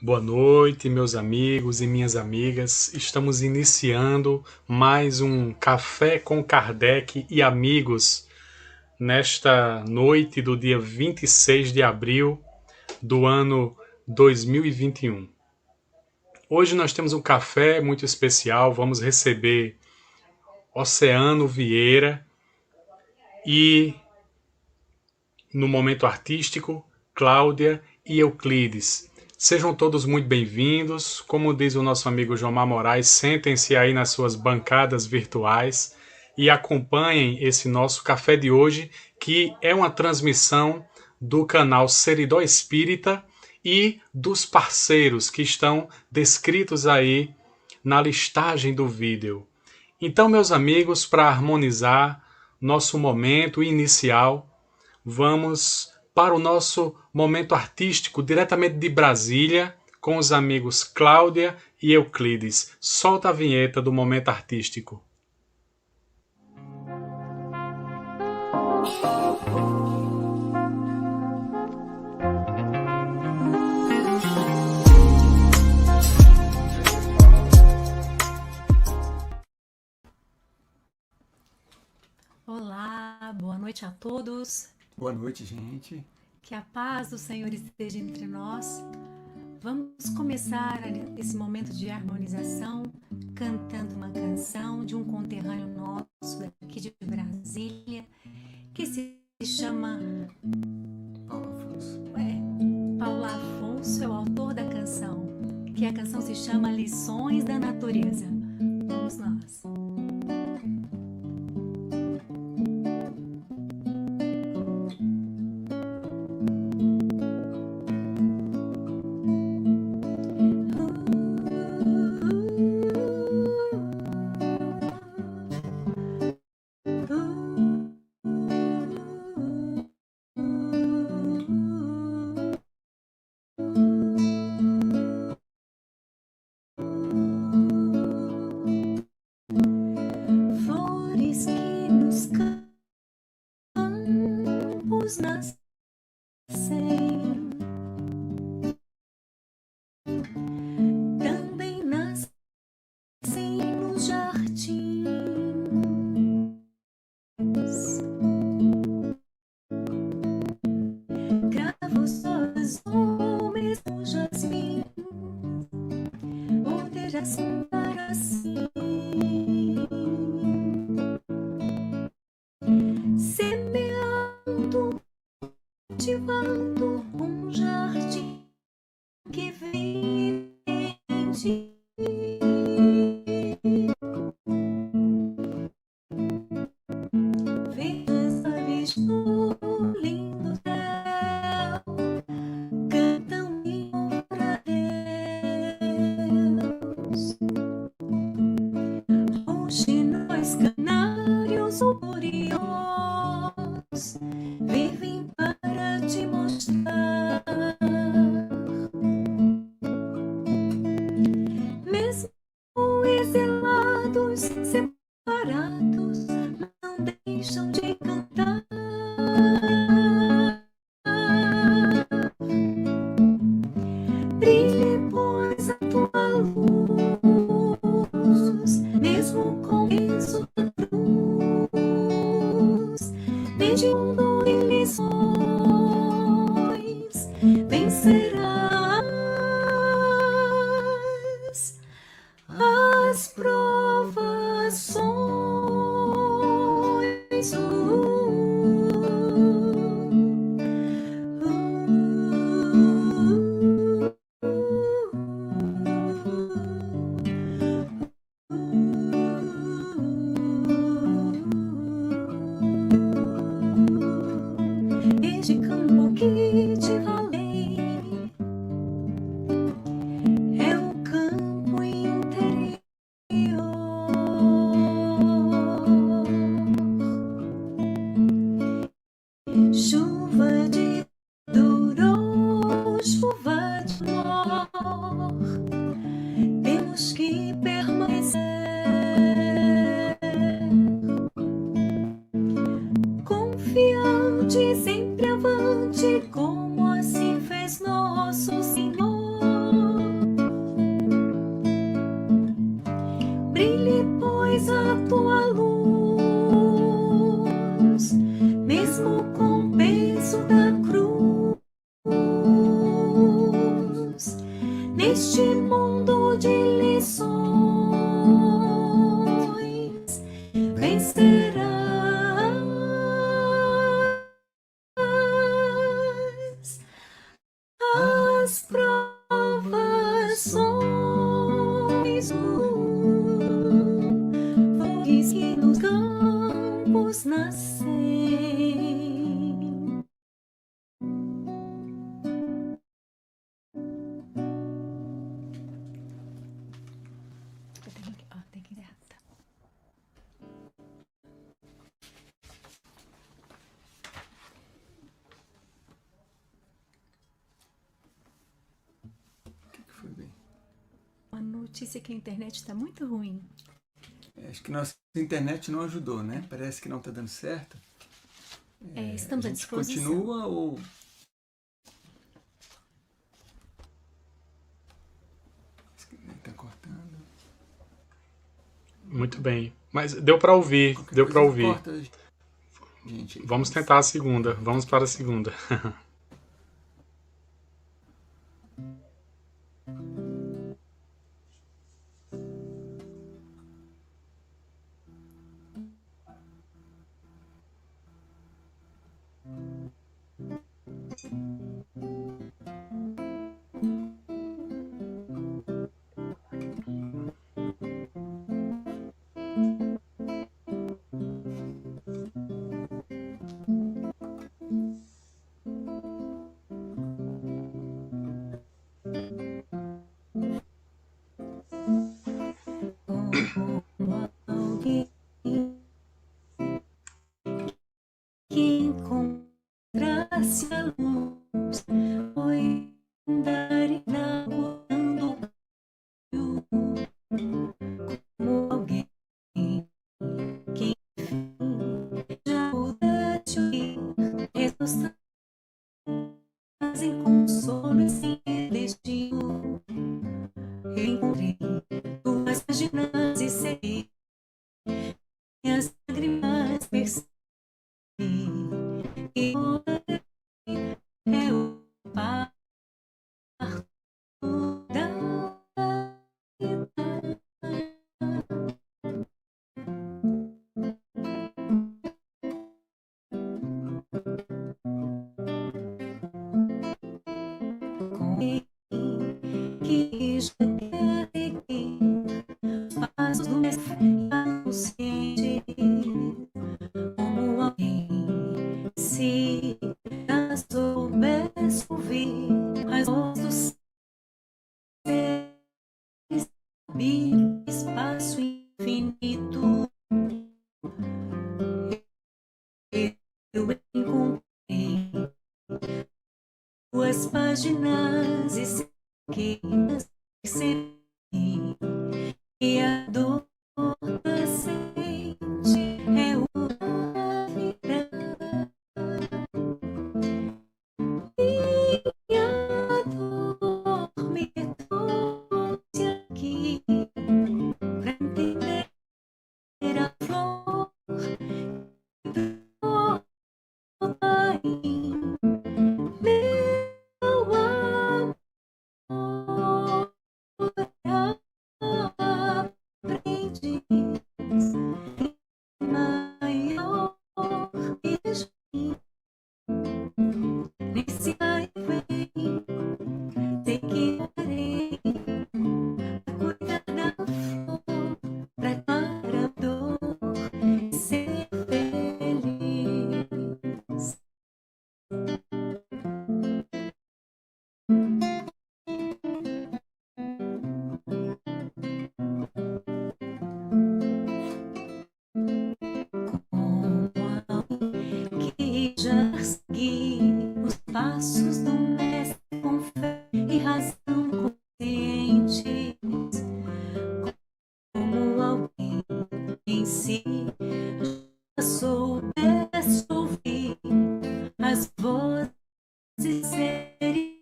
Boa noite, meus amigos e minhas amigas. Estamos iniciando mais um Café com Kardec e amigos nesta noite do dia 26 de abril do ano 2021. Hoje nós temos um café muito especial. Vamos receber Oceano Vieira e, no momento artístico, Cláudia e Euclides. Sejam todos muito bem-vindos. Como diz o nosso amigo Jomar Moraes, sentem-se aí nas suas bancadas virtuais e acompanhem esse nosso café de hoje, que é uma transmissão do canal Seridó Espírita e dos parceiros que estão descritos aí na listagem do vídeo. Então, meus amigos, para harmonizar nosso momento inicial, vamos para o nosso momento artístico diretamente de Brasília com os amigos Cláudia e Euclides. Solta a vinheta do momento artístico. Olá, boa noite a todos. Boa noite, gente. Que a paz do Senhor esteja entre nós. Vamos começar esse momento de harmonização cantando uma canção de um conterrâneo nosso daqui de Brasília, que se chama Paulo Afonso. Paulo Afonso é o autor da canção, que a canção se chama Lições da Natureza. Vamos nós. Flores que nos campos nascem, também nascem nos jardins. Cravos ou mesmo jasmim, poderá sombrar assim. Semeando, cultivando um jardim que vem de vejas aves no lindo céu, cantam hino pra Deus. Hoje nós canários ou boriós vivem para te mostrar, mesmo exilados, separados, não deixam de cantar. Brilhe, pois, a tua luz, mesmo com isso da cruz, medindo em lições, vencerás as provações. Este campo que te falei é o campo interior. Chuva de dor ou chuva de amor, temos que permanecer confiante, sempre avante, como assim fez nosso Senhor. neste mundo de lições vencerás as provações. Flores que nos campos nascem. Tem que encerrar. Tá. O que foi bem? Uma notícia que a internet está muito ruim. Acho que nossa internet não ajudou, né? Parece que não está dando certo. Estamos A à gente disposição. continua ou... Está cortando. Muito bem. Mas deu para ouvir, Qualquer deu coisa para ouvir. corta, gente. Vamos tentar a segunda. Vamos para a segunda. Como alguém que encontrasse a luz foi andar inaugurando como alguém que enfim já pudesse ouvir respostas em consolo e sem destino. Encontrei tuas páginas e segui minhas lágrimas, percebi que é o parto da vida. Com ele que já quer seguir os passos do mestre consciente, como alguém se já soubesse ouvir as vozes dos seres, abrir espaço infinito. Eu encontrei tuas páginas escritas, percebi que a dor presente é uma vida. Minha dor me trouxe aqui pra entender a flor do Pai. Meu amor aprendiz maior que Jesus. Nesse vai e vem, sei que darei a cuidar da flor, pra dar a dor e ser feliz. Como alguém que já segui os passos do mestre com fé e razão conscientes, como alguém em si já soubesse ouvir as vozes seres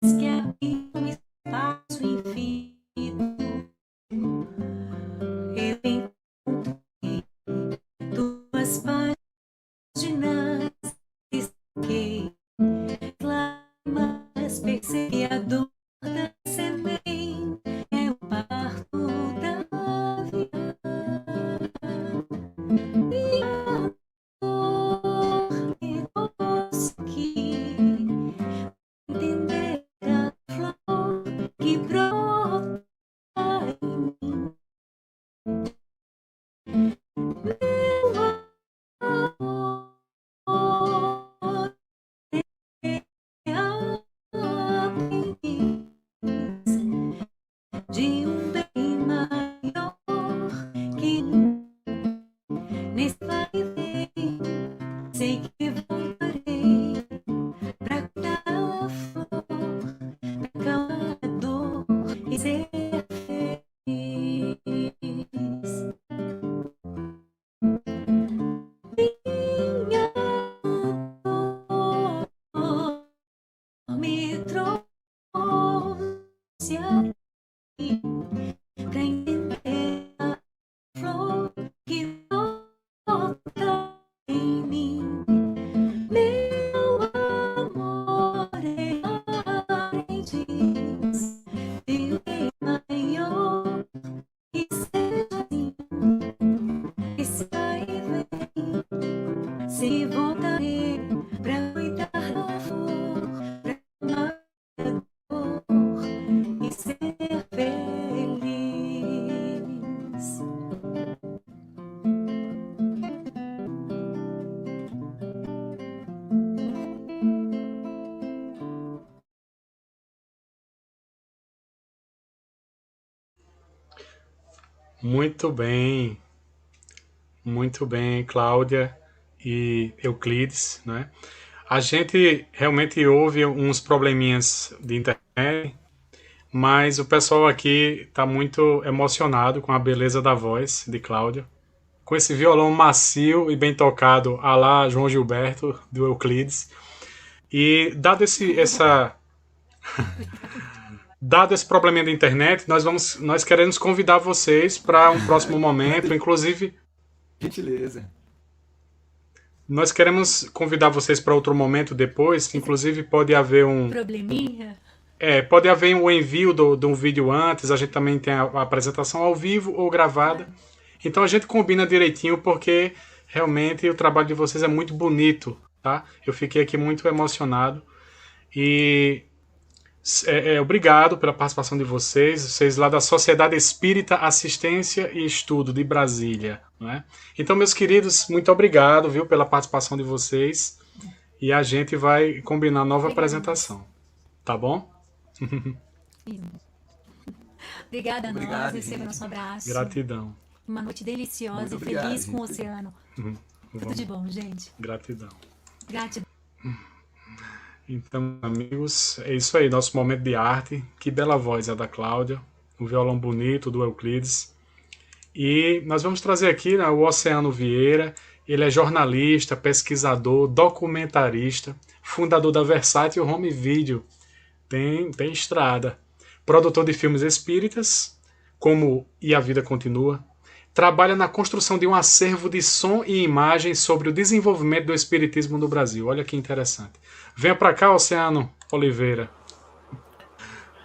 que habitam o espaço infinito. Eu encontrei tuas páginas, risquei lágrimas, percebi a dor da semente. pra entender a flor que brota em mim. Meu amor é diz, Deus é maior, e seja assim, e sai vem, se voltarei pra cuidar da flor, pra amar a dor e ser feliz. Muito bem, Cláudia e Euclides, né? A gente realmente houve uns probleminhas de internet, mas o pessoal aqui está muito emocionado com a beleza da voz de Cláudia, com esse violão macio e bem tocado, à la João Gilberto, do Euclides. E dado esse probleminha da internet, nós queremos convidar vocês para um próximo momento, inclusive Gentileza. nós queremos convidar vocês para outro momento depois, inclusive pode haver Probleminha? pode haver um envio de um vídeo antes, a gente também tem a apresentação ao vivo ou gravada. Então a gente combina direitinho porque realmente o trabalho de vocês é muito bonito, tá? Eu fiquei aqui muito emocionado e obrigado pela participação de vocês lá da Sociedade Espírita Assistência e Estudo de Brasília, né? Então, meus queridos, muito obrigado, viu, pela participação de vocês e a gente vai combinar nova apresentação, tá bom? Obrigada a nós, Obrigado, receba gente. nosso abraço. Gratidão. Uma noite deliciosa Muito e obrigado, feliz com o gente. oceano. Tudo de bom, gente. Gratidão. Gratidão. Então, amigos, é isso aí, nosso momento de arte. Que bela voz é a da Cláudia, um violão bonito do Euclides. E nós vamos trazer aqui, né, o Oceano Vieira. Ele é jornalista, pesquisador, documentarista, fundador da Versátil Home Video. Tem estrada. Produtor de filmes espíritas, como E a Vida Continua. Trabalha na construção de um acervo de som e imagem sobre o desenvolvimento do espiritismo no Brasil. Olha que interessante. Venha para cá, Oceano Oliveira.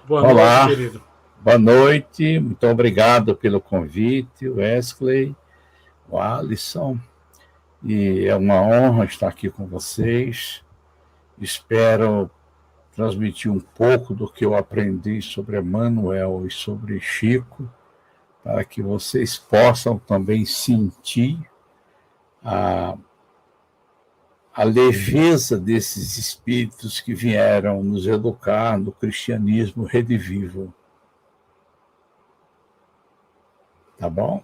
Boa Olá, noite, querido. Boa noite, muito obrigado pelo convite, Wesley, o Alisson, e é uma honra estar aqui com vocês. Espero transmitir um pouco do que eu aprendi sobre Emmanuel e sobre Chico, para que vocês possam também sentir a leveza desses espíritos que vieram nos educar no cristianismo redivivo. Tá bom?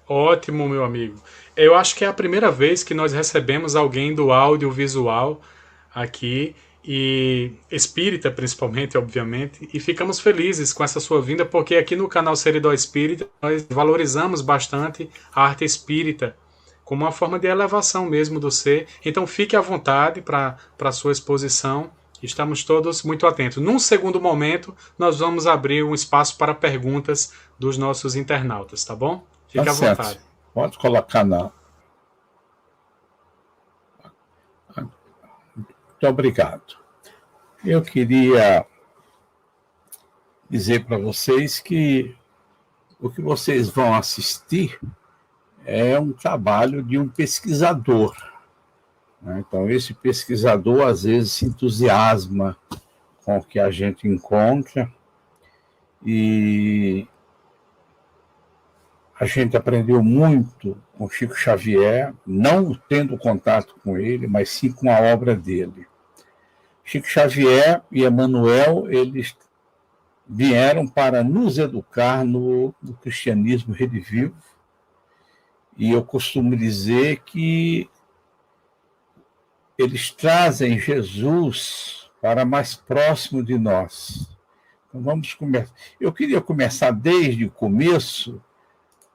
Ótimo, meu amigo. Eu acho que é a primeira vez que nós recebemos alguém do audiovisual aqui, e espírita principalmente, obviamente, e ficamos felizes com essa sua vinda, porque aqui no canal Seridó Espírita nós valorizamos bastante a arte espírita como uma forma de elevação mesmo do ser. Então fique à vontade para a sua exposição. Estamos todos muito atentos. Num segundo momento, nós vamos abrir um espaço para perguntas dos nossos internautas, tá bom? Fique à certo. vontade. Pode colocar na... Muito obrigado. Eu queria dizer para vocês que o que vocês vão assistir é um trabalho de um pesquisador, né? Então, esse pesquisador, às vezes, se entusiasma com o que a gente encontra, e a gente aprendeu muito com Chico Xavier, não tendo contato com ele, mas sim com a obra dele. Chico Xavier e Emmanuel, eles vieram para nos educar no cristianismo redivivo, e eu costumo dizer que eles trazem Jesus para mais próximo de nós. Então vamos começar. Eu queria começar desde o começo,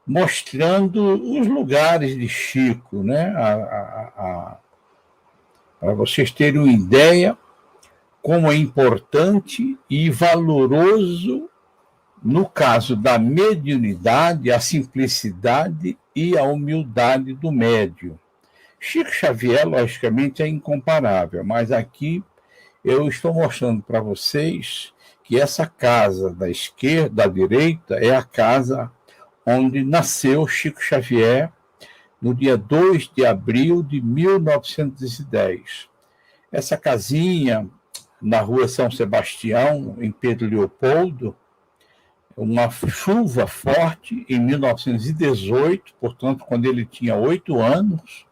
mostrando os lugares de Chico, né? Para vocês terem uma ideia, como é importante e valoroso, no caso da mediunidade, a simplicidade e a humildade do médium. Chico Xavier, logicamente, é incomparável, mas aqui eu estou mostrando para vocês que essa casa da esquerda, da direita, é a casa onde nasceu Chico Xavier, no dia 2 de abril de 1910. Essa casinha, na rua São Sebastião, em Pedro Leopoldo, uma chuva forte em 1918, portanto, quando ele tinha 8 anos,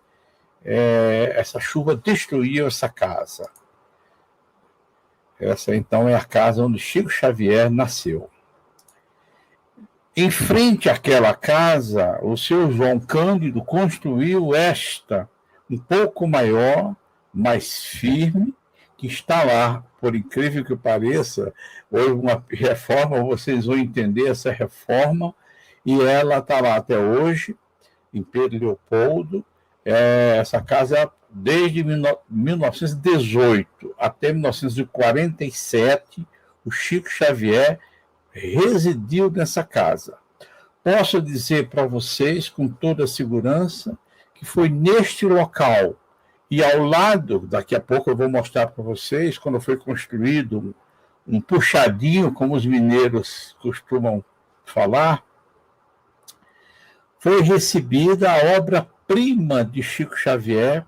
essa chuva destruiu essa casa. Essa, então, é a casa onde Chico Xavier nasceu. Em frente àquela casa, o seu João Cândido construiu esta, um pouco maior, mais firme, que está lá, por incrível que pareça. Houve uma reforma, vocês vão entender essa reforma, e ela está lá até hoje, em Pedro Leopoldo. Essa casa, desde 1918 até 1947, o Chico Xavier residiu nessa casa. Posso dizer para vocês, com toda segurança, que foi neste local, e ao lado, daqui a pouco eu vou mostrar para vocês, quando foi construído um puxadinho, como os mineiros costumam falar, foi recebida a obra-prima de Chico Xavier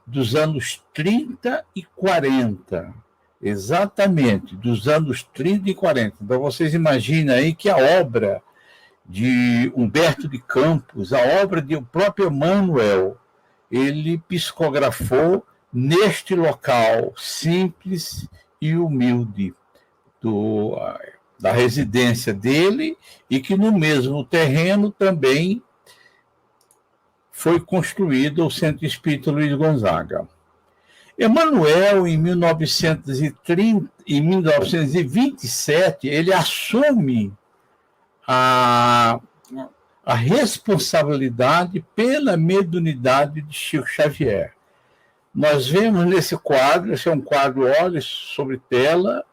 dos anos 30 e 40. Exatamente, dos anos 30 e 40. Então, vocês imaginem aí que a obra de Humberto de Campos, a obra do próprio Emmanuel, ele psicografou neste local simples e humilde da residência dele, e que no mesmo terreno também foi construído o Centro Espírita Luiz Gonzaga. Emmanuel, em 1927, ele assume a responsabilidade pela mediunidade de Chico Xavier. Nós vemos nesse quadro, esse é um quadro óleo sobre tela,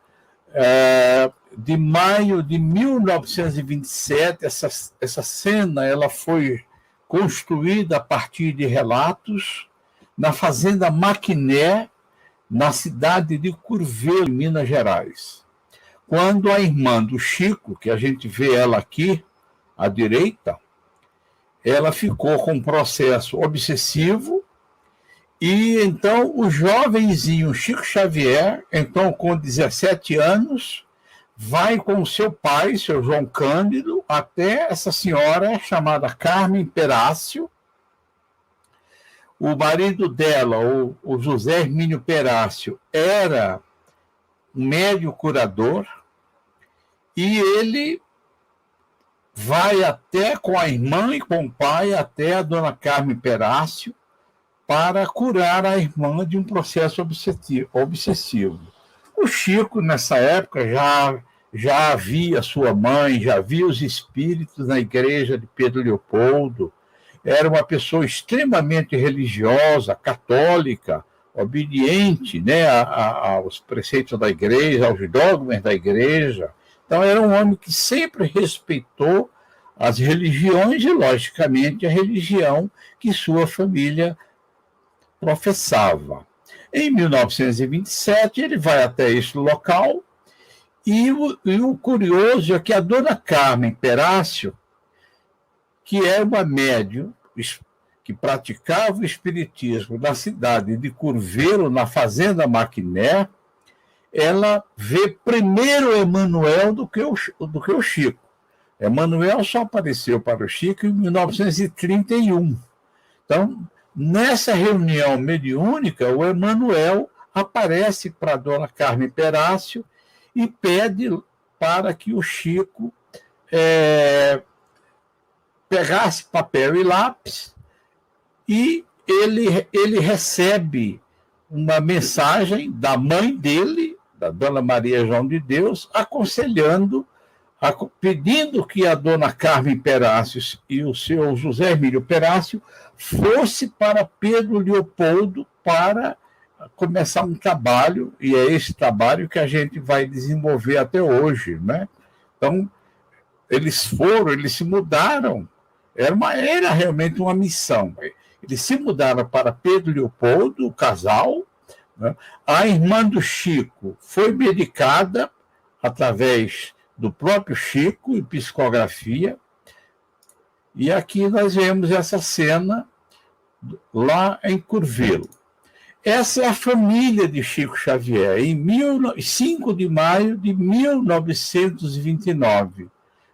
de maio de 1927, essa cena ela foi construída a partir de relatos na fazenda Maquiné, na cidade de Curvelo, em Minas Gerais. Quando a irmã do Chico, que a gente vê ela aqui, à direita, ela ficou com um processo obsessivo, e então o jovenzinho Chico Xavier, então com 17 anos, vai com o seu pai, seu João Cândido, até essa senhora chamada Carmen Perácio. O marido dela, o José Hermínio Perácio, era um médium curador, e ele vai até com a irmã e com o pai até a dona Carmen Perácio para curar a irmã de um processo obsessivo. O Chico, nessa época, já havia sua mãe, já via os espíritos na igreja de Pedro Leopoldo, era uma pessoa extremamente religiosa, católica, obediente, né, aos preceitos da igreja, aos dogmas da igreja. Então, era um homem que sempre respeitou as religiões e, logicamente, a religião que sua família professava. Em 1927, ele vai até este local, e o curioso é que a dona Carmen Perácio, que é uma médium que praticava o espiritismo na cidade de Curvelo, na fazenda Maquiné, ela vê primeiro Emmanuel do que o Chico. Emmanuel só apareceu para o Chico em 1931. Então, nessa reunião mediúnica, o Emmanuel aparece para a dona Carmen Perácio e pede para que o Chico pegasse papel e lápis, e ele recebe uma mensagem da mãe dele, da dona Maria João de Deus, aconselhando, pedindo que a dona Carmen Perácio e o seu José Hermínio Perácio fosse para Pedro Leopoldo para começar um trabalho, e é esse trabalho que a gente vai desenvolver até hoje, né? Então, eles se mudaram, era realmente uma missão. Eles se mudaram para Pedro Leopoldo, o casal, né? A irmã do Chico foi medicada através do próprio Chico, em psicografia, e aqui nós vemos essa cena lá em Curvelo. Essa é a família de Chico Xavier, em 5 de maio de 1929.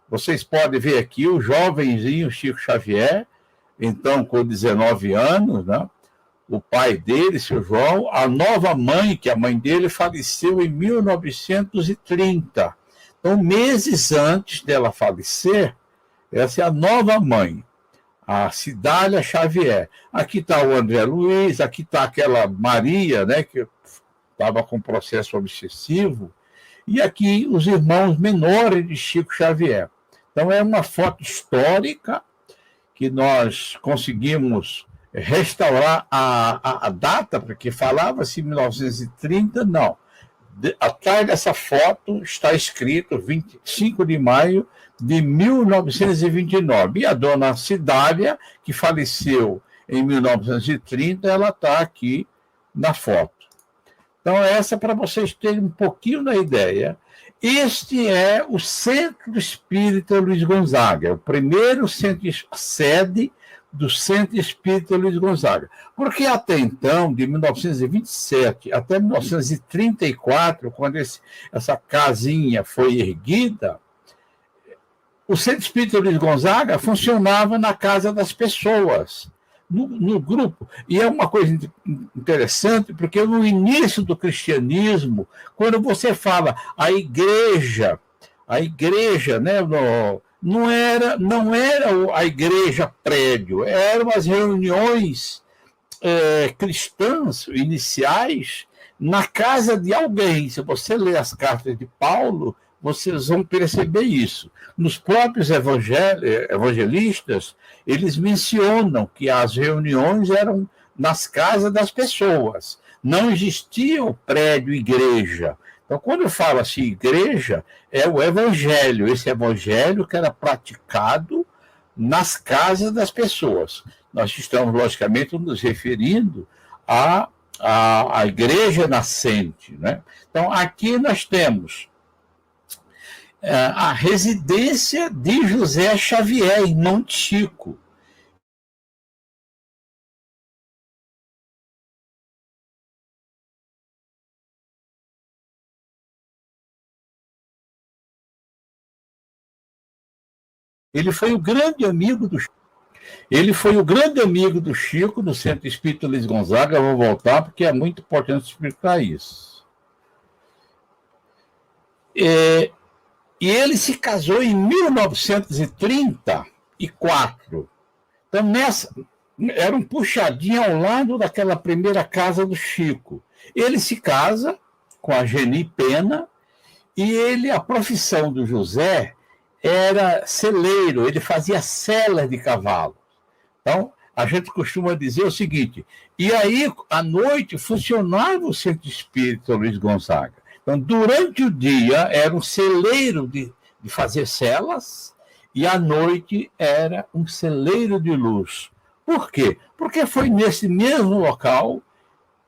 Vocês podem ver aqui o jovenzinho Chico Xavier, então com 19 anos, né? O pai dele, seu João, a nova mãe, que a mãe dele faleceu em 1930. Então, meses antes dela falecer, essa é a nova mãe, a Cidália Xavier. Aqui está o André Luiz, aqui está aquela Maria, né, que estava com processo obsessivo, e aqui os irmãos menores de Chico Xavier. Então, é uma foto histórica que nós conseguimos restaurar a data, porque falava-se em 1930, não. Atrás dessa foto está escrito 25 de maio de 1929. E a dona Cidália, que faleceu em 1930, ela está aqui na foto. Então, essa para vocês terem um pouquinho da ideia. Este é o Centro Espírita Luiz Gonzaga, o primeiro sede do Centro Espírita Luiz Gonzaga. Porque até então, de 1927 até 1934, quando essa casinha foi erguida, o Centro Espírita Luiz Gonzaga funcionava na casa das pessoas, no grupo. E é uma coisa interessante, porque no início do cristianismo, quando você fala a igreja, né, não era a igreja prédio, eram as reuniões cristãs iniciais na casa de alguém. Se você ler as cartas de Paulo, vocês vão perceber isso. Nos próprios evangelistas, eles mencionam que as reuniões eram nas casas das pessoas. Não existia o prédio igreja. Então, quando fala-se igreja, é o evangelho, esse evangelho que era praticado nas casas das pessoas. Nós estamos, logicamente, nos referindo à igreja nascente, né? Então, aqui nós temos a residência de José Xavier, irmão de Chico. Ele foi o grande amigo do Chico. No Centro Espírita Luiz Gonzaga. Eu vou voltar porque é muito importante explicar isso. E ele se casou em 1934. Então, era um puxadinho ao lado daquela primeira casa do Chico. Ele se casa com a Geni Pena e a profissão do José era celeiro, ele fazia selas de cavalo. Então, a gente costuma dizer o seguinte, e aí, à noite, funcionava o Centro Espírita Luiz Gonzaga. Então, durante o dia, era um celeiro de fazer celas, e à noite era um celeiro de luz. Por quê? Porque foi nesse mesmo local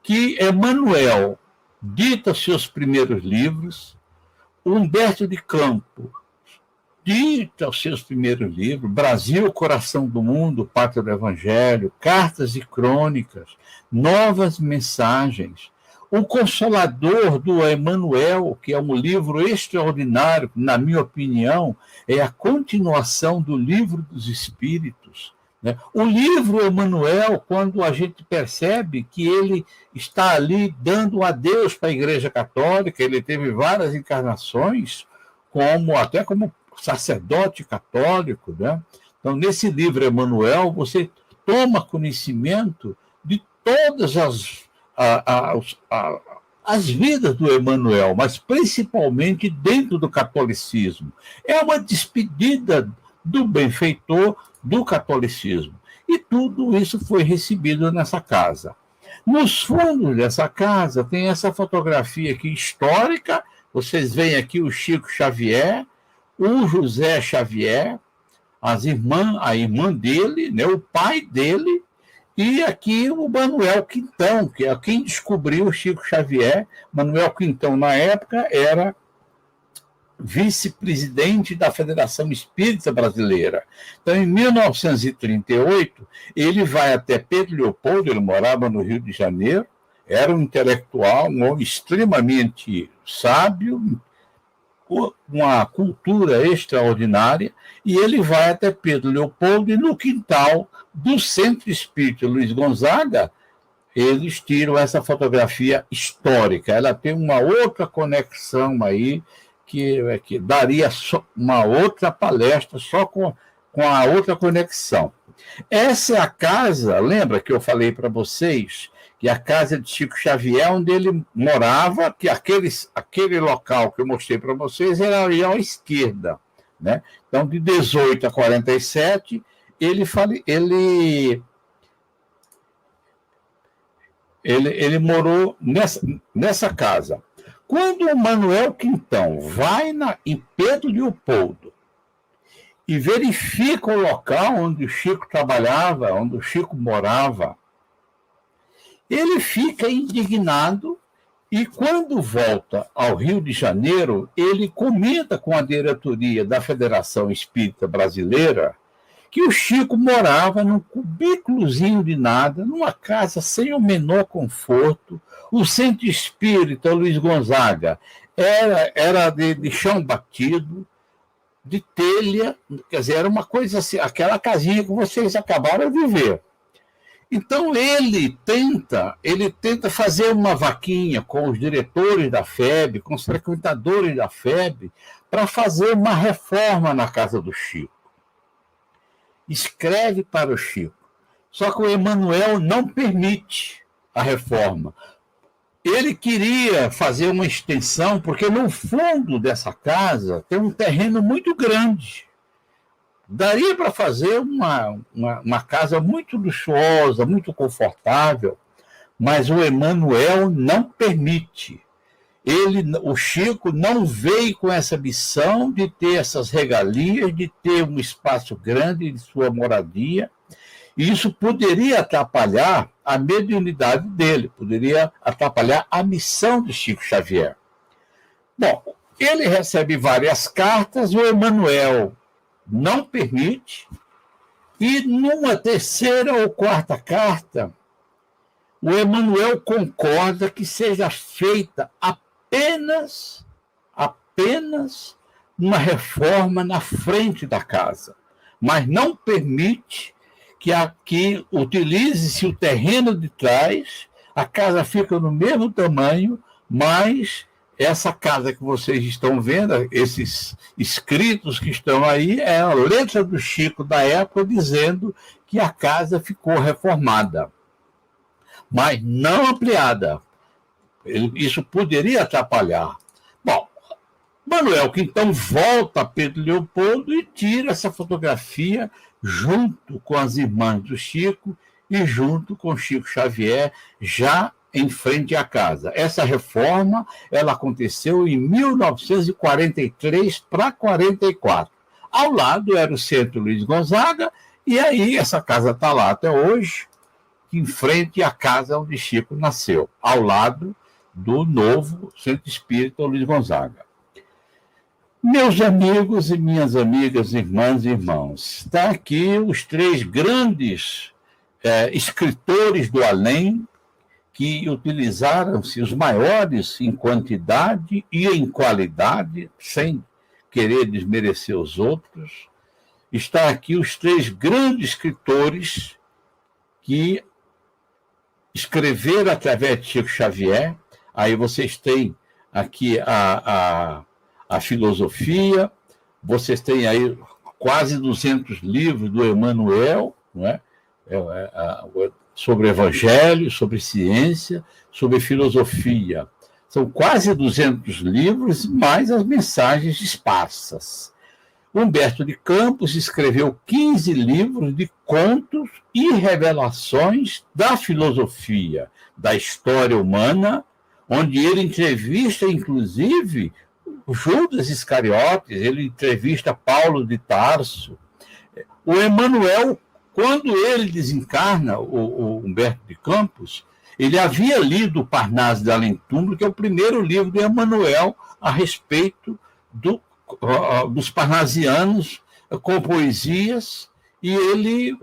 que Emmanuel dita seus primeiros livros, Humberto de Campos dita os seus primeiros livros, Brasil, Coração do Mundo, Pátria do Evangelho, Cartas e Crônicas, Novas Mensagens, O Consolador do Emmanuel, que é um livro extraordinário, na minha opinião, é a continuação do Livro dos Espíritos. Né? O livro Emmanuel, quando a gente percebe que ele está ali dando adeus para a Igreja Católica, ele teve várias encarnações, até como sacerdote católico, né? Então, nesse livro Emmanuel, você toma conhecimento de todas as vidas do Emmanuel, mas principalmente dentro do catolicismo. É uma despedida do benfeitor do catolicismo. E tudo isso foi recebido nessa casa. Nos fundos dessa casa tem essa fotografia aqui histórica. Vocês veem aqui o Chico Xavier, o José Xavier, a irmã dele, né, o pai dele, e aqui o Manuel Quintão, que é quem descobriu o Chico Xavier. Manuel Quintão, na época, era vice-presidente da Federação Espírita Brasileira. Então, em 1938, ele vai até Pedro Leopoldo, ele morava no Rio de Janeiro, era um intelectual, um homem extremamente sábio, uma cultura extraordinária, e ele vai até Pedro Leopoldo, e no quintal do Centro Espírita Luiz Gonzaga, eles tiram essa fotografia histórica. Ela tem uma outra conexão aí, que daria uma outra palestra só com a outra conexão. Essa é a casa, lembra que eu falei para vocês, que a casa de Chico Xavier, onde ele morava, que aquele local que eu mostrei para vocês era ali à esquerda, né? Então, de 18 a 47, ele morou nessa casa. Quando o Manuel Quintão vai em Pedro Leopoldo e verifica o local onde o Chico trabalhava, onde o Chico morava, ele fica indignado e, quando volta ao Rio de Janeiro, ele comenta com a diretoria da Federação Espírita Brasileira que o Chico morava num cubículozinho de nada, numa casa sem o menor conforto. O Centro Espírita Luiz Gonzaga era de chão batido, de telha, quer dizer, era uma coisa assim, aquela casinha que vocês acabaram de ver. Então, ele tenta fazer uma vaquinha com os diretores da FEB, com os frequentadores da FEB, para fazer uma reforma na casa do Chico. Escreve para o Chico. Só que o Emanuel não permite a reforma. Ele queria fazer uma extensão, porque no fundo dessa casa tem um terreno muito grande. Daria para fazer uma casa muito luxuosa, muito confortável, mas o Emanuel não permite. O Chico não veio com essa missão de ter essas regalias, de ter um espaço grande de sua moradia, e isso poderia atrapalhar a mediunidade dele, poderia atrapalhar a missão de Chico Xavier. Bom, ele recebe várias cartas, o Emanuel não permite, e numa terceira ou quarta carta, o Emanuel concorda que seja feita apenas uma reforma na frente da casa, mas não permite que utilize-se o terreno de trás. A casa fica no mesmo tamanho, mas essa casa que vocês estão vendo, esses escritos que estão aí, é a letra do Chico da época dizendo que a casa ficou reformada, mas não ampliada. Isso poderia atrapalhar. Bom, Manuel Quintão volta a Pedro Leopoldo e tira essa fotografia junto com as irmãs do Chico e junto com Chico Xavier, já em frente à casa. Essa reforma ela aconteceu em 1943 para 44. Ao lado era o Centro Luiz Gonzaga, e aí essa casa está lá até hoje, em frente à casa onde Chico nasceu, ao lado do novo Centro Espírita Luiz Gonzaga. Meus amigos e minhas amigas, irmãs e irmãos, está aqui os três grandes escritores do além, que utilizaram-se os maiores em quantidade e em qualidade, sem querer desmerecer os outros. Está aqui os três grandes escritores que escreveram através de Chico Xavier. Aí vocês têm aqui a filosofia, vocês têm aí quase 200 livros do Emanuel, não é? Sobre o Evangelho, sobre ciência, sobre filosofia. São quase 200 livros, mais as mensagens esparsas. Humberto de Campos escreveu 15 livros de contos e revelações da filosofia, da história humana, onde ele entrevista, inclusive, Judas Iscariotes, ele entrevista Paulo de Tarso. O Emmanuel, quando ele desencarna, o Humberto de Campos, ele havia lido Parnaso de Além Túmulo, que é o primeiro livro de Emmanuel a respeito dos parnasianos com poesias, e ele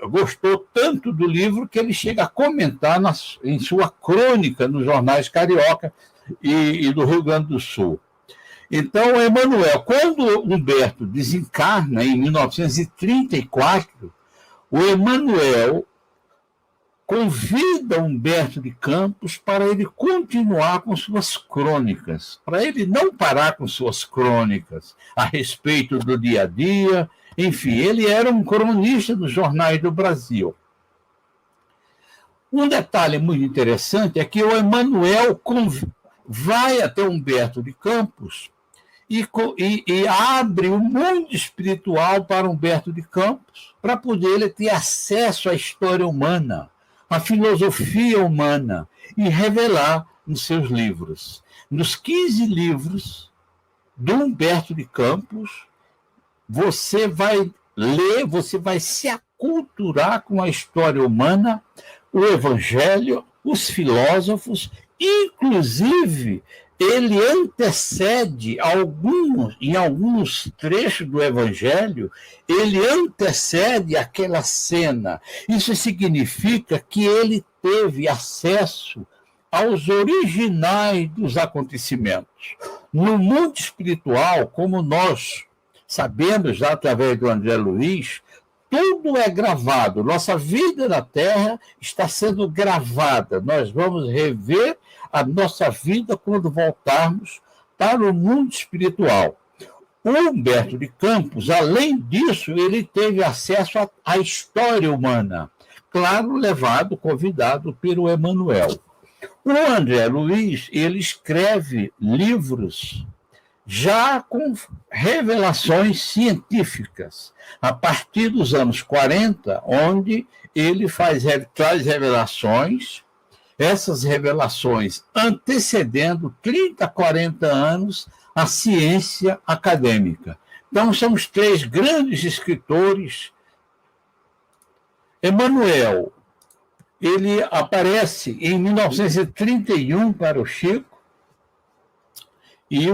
gostou tanto do livro que ele chega a comentar em sua crônica nos jornais carioca e do Rio Grande do Sul. Então, Emmanuel, quando Humberto desencarna em 1934, o Emmanuel convida Humberto de Campos para ele continuar com suas crônicas, para ele não parar com suas crônicas a respeito do dia a dia. Enfim, ele era um cronista dos jornais do Brasil. Um detalhe muito interessante é que o Emmanuel vai até Humberto de Campos e abre o mundo espiritual para Humberto de Campos, para poder ele ter acesso à história humana, à filosofia humana, e revelar nos seus livros. Nos 15 livros do Humberto de Campos, você vai ler, você vai se aculturar com a história humana, o Evangelho, os filósofos, inclusive ele antecede em alguns trechos do Evangelho, ele antecede aquela cena. Isso significa que ele teve acesso aos originais dos acontecimentos. No mundo espiritual, como nós sabemos já através do André Luiz, tudo é gravado. Nossa vida na Terra está sendo gravada. Nós vamos rever a nossa vida quando voltarmos para o mundo espiritual. O Humberto de Campos, além disso, ele teve acesso à história humana, claro, convidado pelo Emmanuel. O André Luiz, ele escreve livros já com revelações científicas, a partir dos anos 40, onde ele traz revelações, essas revelações antecedendo 30, 40 anos a ciência acadêmica. Então, são os três grandes escritores. Emmanuel, ele aparece em 1931 para o Chico, e,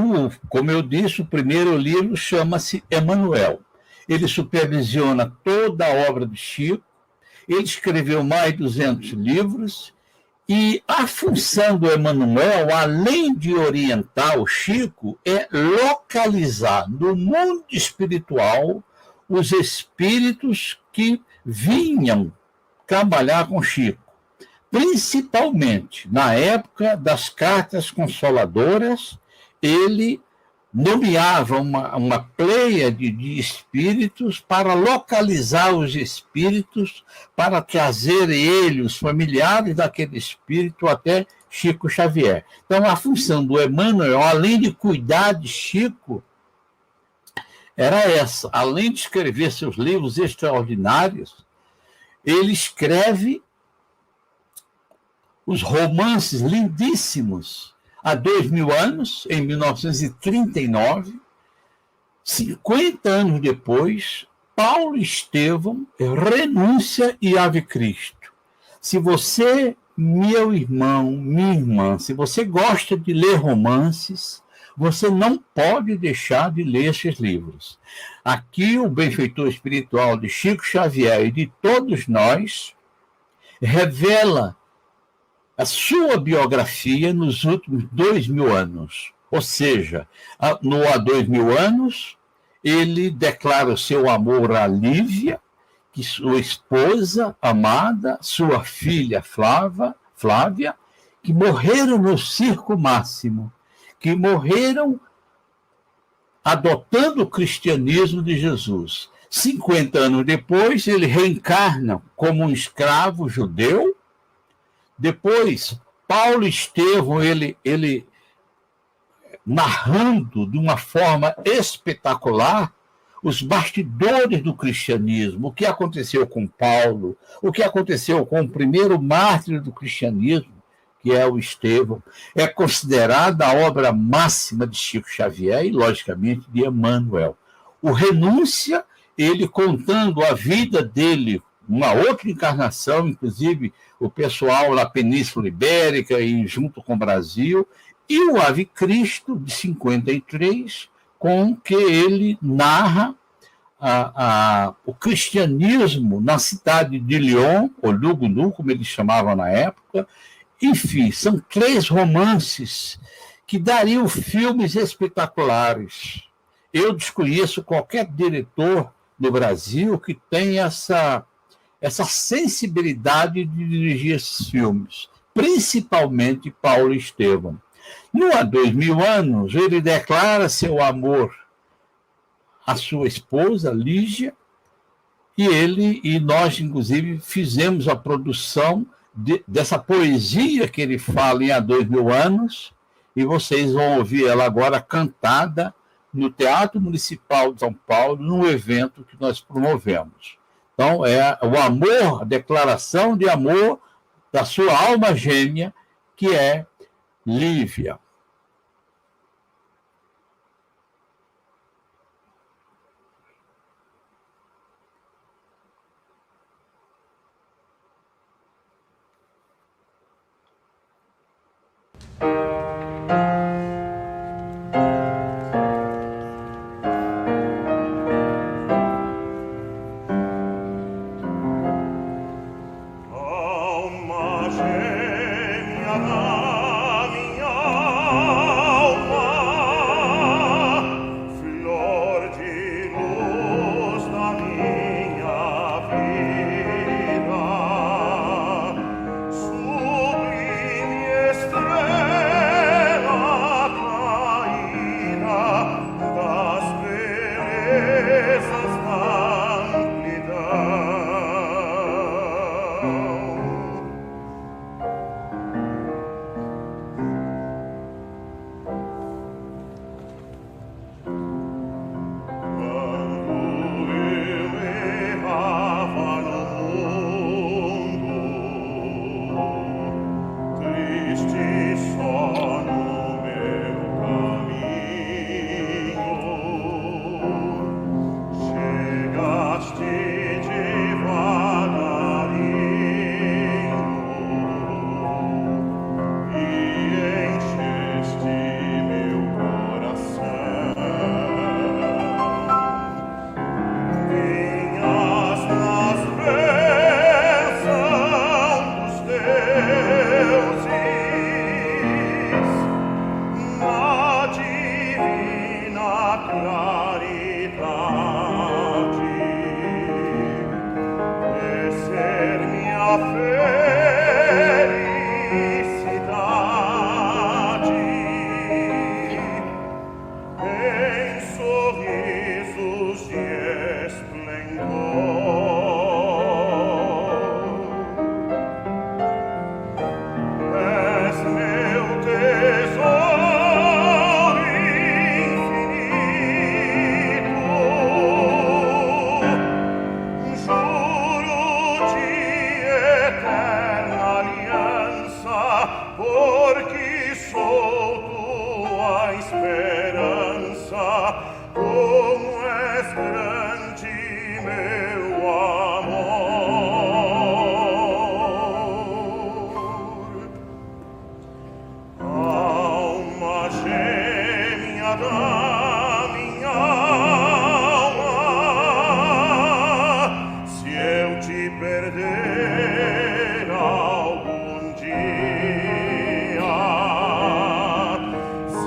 como eu disse, o primeiro livro chama-se Emmanuel. Ele supervisiona toda a obra de Chico, ele escreveu mais de 200 livros, e a função do Emmanuel, além de orientar o Chico, é localizar no mundo espiritual os espíritos que vinham trabalhar com Chico, principalmente na época das cartas consoladoras. Ele nomeava uma pleiade de espíritos para localizar os espíritos, para trazer ele, os familiares daquele espírito, até Chico Xavier. Então, a função do Emmanuel, além de cuidar de Chico, era essa. Além de escrever seus livros extraordinários, ele escreve os romances lindíssimos. Há 2000 anos, em 1939, 50 anos depois, Paulo Estevão, Renúncia e Ave Cristo. Se você, meu irmão, minha irmã, se você gosta de ler romances, você não pode deixar de ler esses livros. Aqui, o benfeitor espiritual de Chico Xavier e de todos nós revela a sua biografia nos últimos 2000 anos. Ou seja, há 2000 anos, ele declara o seu amor a Lívia, que sua esposa amada, sua filha Flávia, que morreram no circo máximo, que morreram adotando o cristianismo de Jesus. 50 anos depois, ele reencarna como um escravo judeu. Depois, Paulo Estevão, ele narrando de uma forma espetacular os bastidores do cristianismo, o que aconteceu com Paulo, o que aconteceu com o primeiro mártir do cristianismo, que é o Estevão. É considerada a obra máxima de Chico Xavier e, logicamente, de Emmanuel. O Renúncia, ele contando a vida dele, uma outra encarnação, inclusive o pessoal na Península Ibérica e junto com o Brasil, e o Ave Cristo, de 53, com que ele narra o cristianismo na cidade de Lyon, ou Lugunu, como eles chamavam na época. Enfim, são 3 romances que dariam filmes espetaculares. Eu desconheço qualquer diretor no Brasil que tenha essa sensibilidade de dirigir esses filmes, principalmente Paulo Estevão. No Há 2000 anos, ele declara seu amor à sua esposa, Lígia, e nós, inclusive, fizemos a produção dessa poesia que ele fala em Há 2000 anos, e vocês vão ouvir ela agora cantada no Teatro Municipal de São Paulo, num evento que nós promovemos. Então, é o amor, a declaração de amor da sua alma gêmea, que é Lívia.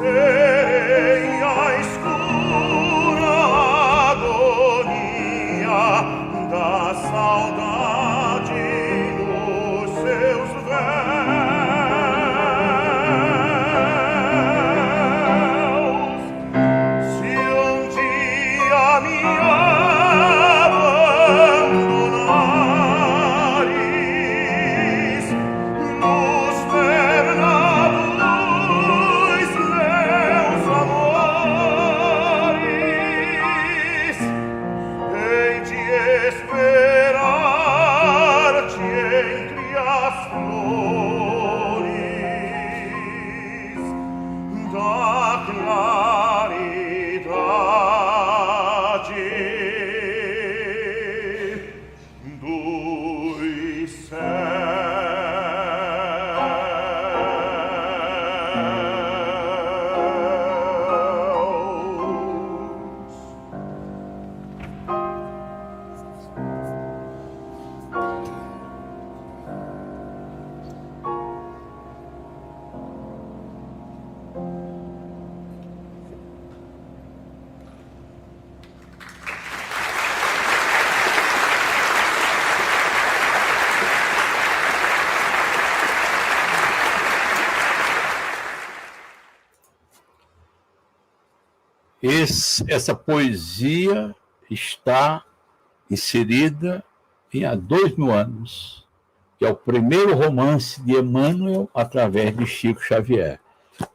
Serei a escura agonia Essa poesia está inserida há 2000 anos, que é o primeiro romance de Emmanuel através de Chico Xavier.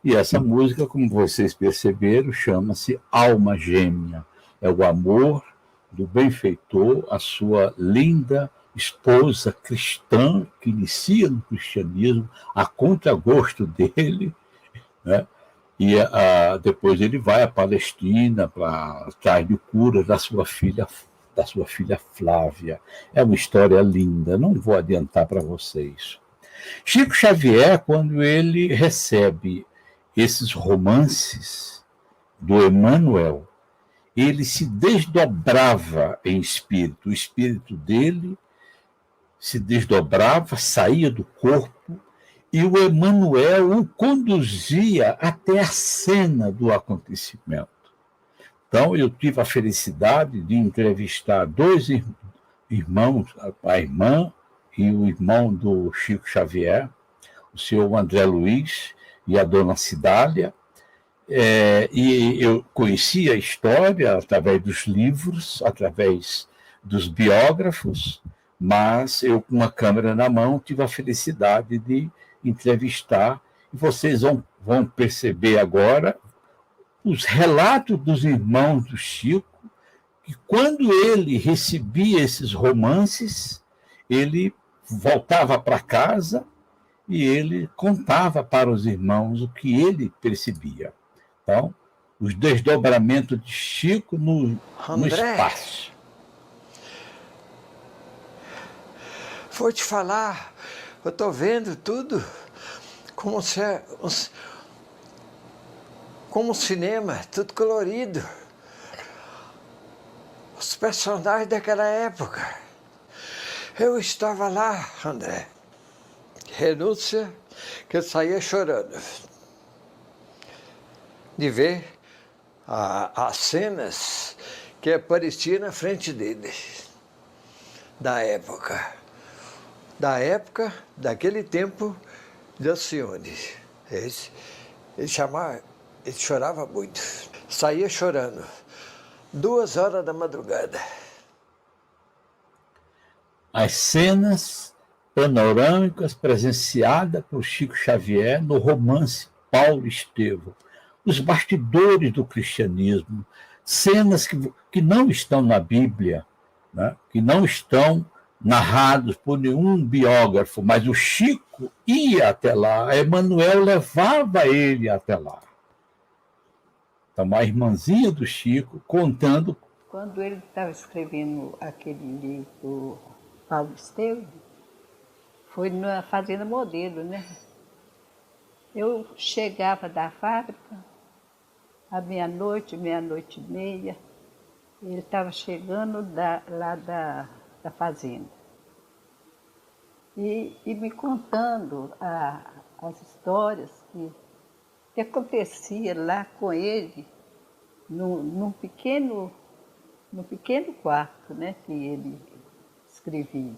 E essa música, como vocês perceberam, chama-se Alma Gêmea. É o amor do benfeitor à sua linda esposa cristã, que inicia no cristianismo, a contragosto dele, né? E depois ele vai à Palestina para atrás de cura da sua filha Flávia. É uma história linda, não vou adiantar para vocês. Chico Xavier, quando ele recebe esses romances do Emmanuel, ele se desdobrava em espírito. O espírito dele se desdobrava, saía do corpo, e o Emmanuel o conduzia até a cena do acontecimento. Então, eu tive a felicidade de entrevistar 2 irmãos, a irmã e o irmão do Chico Xavier, o senhor André Luiz e a dona Cidália, e eu conheci a história através dos livros, através dos biógrafos, mas eu, com uma câmera na mão, tive a felicidade de entrevistar, e vocês vão perceber agora os relatos dos irmãos do Chico, que quando ele recebia esses romances, ele voltava para casa e ele contava para os irmãos o que ele percebia. Então, os desdobramentos de Chico no espaço. Vou te falar, eu estou vendo tudo como um cinema, tudo colorido. Os personagens daquela época. Eu estava lá, André. Renúncia, que eu saía chorando de ver as cenas que apareciam na frente dele, da época, daquele tempo de Alcione. Ele chorava muito, saía chorando, 2 horas da madrugada. As cenas panorâmicas presenciadas por Chico Xavier no romance Paulo Estevão, os bastidores do cristianismo, cenas que não estão na Bíblia, né? Que não estão narrados por nenhum biógrafo, mas o Chico ia até lá, a Emmanuel levava ele até lá. Então, a irmãzinha do Chico contando. Quando ele estava escrevendo aquele livro Paulo Estevão, foi na Fazenda Modelo, né? Eu chegava da fábrica à meia-noite, meia-noite e meia, ele estava chegando lá da fazenda. E me contando as histórias que acontecia lá com ele, num pequeno quarto, né, que ele escrevia.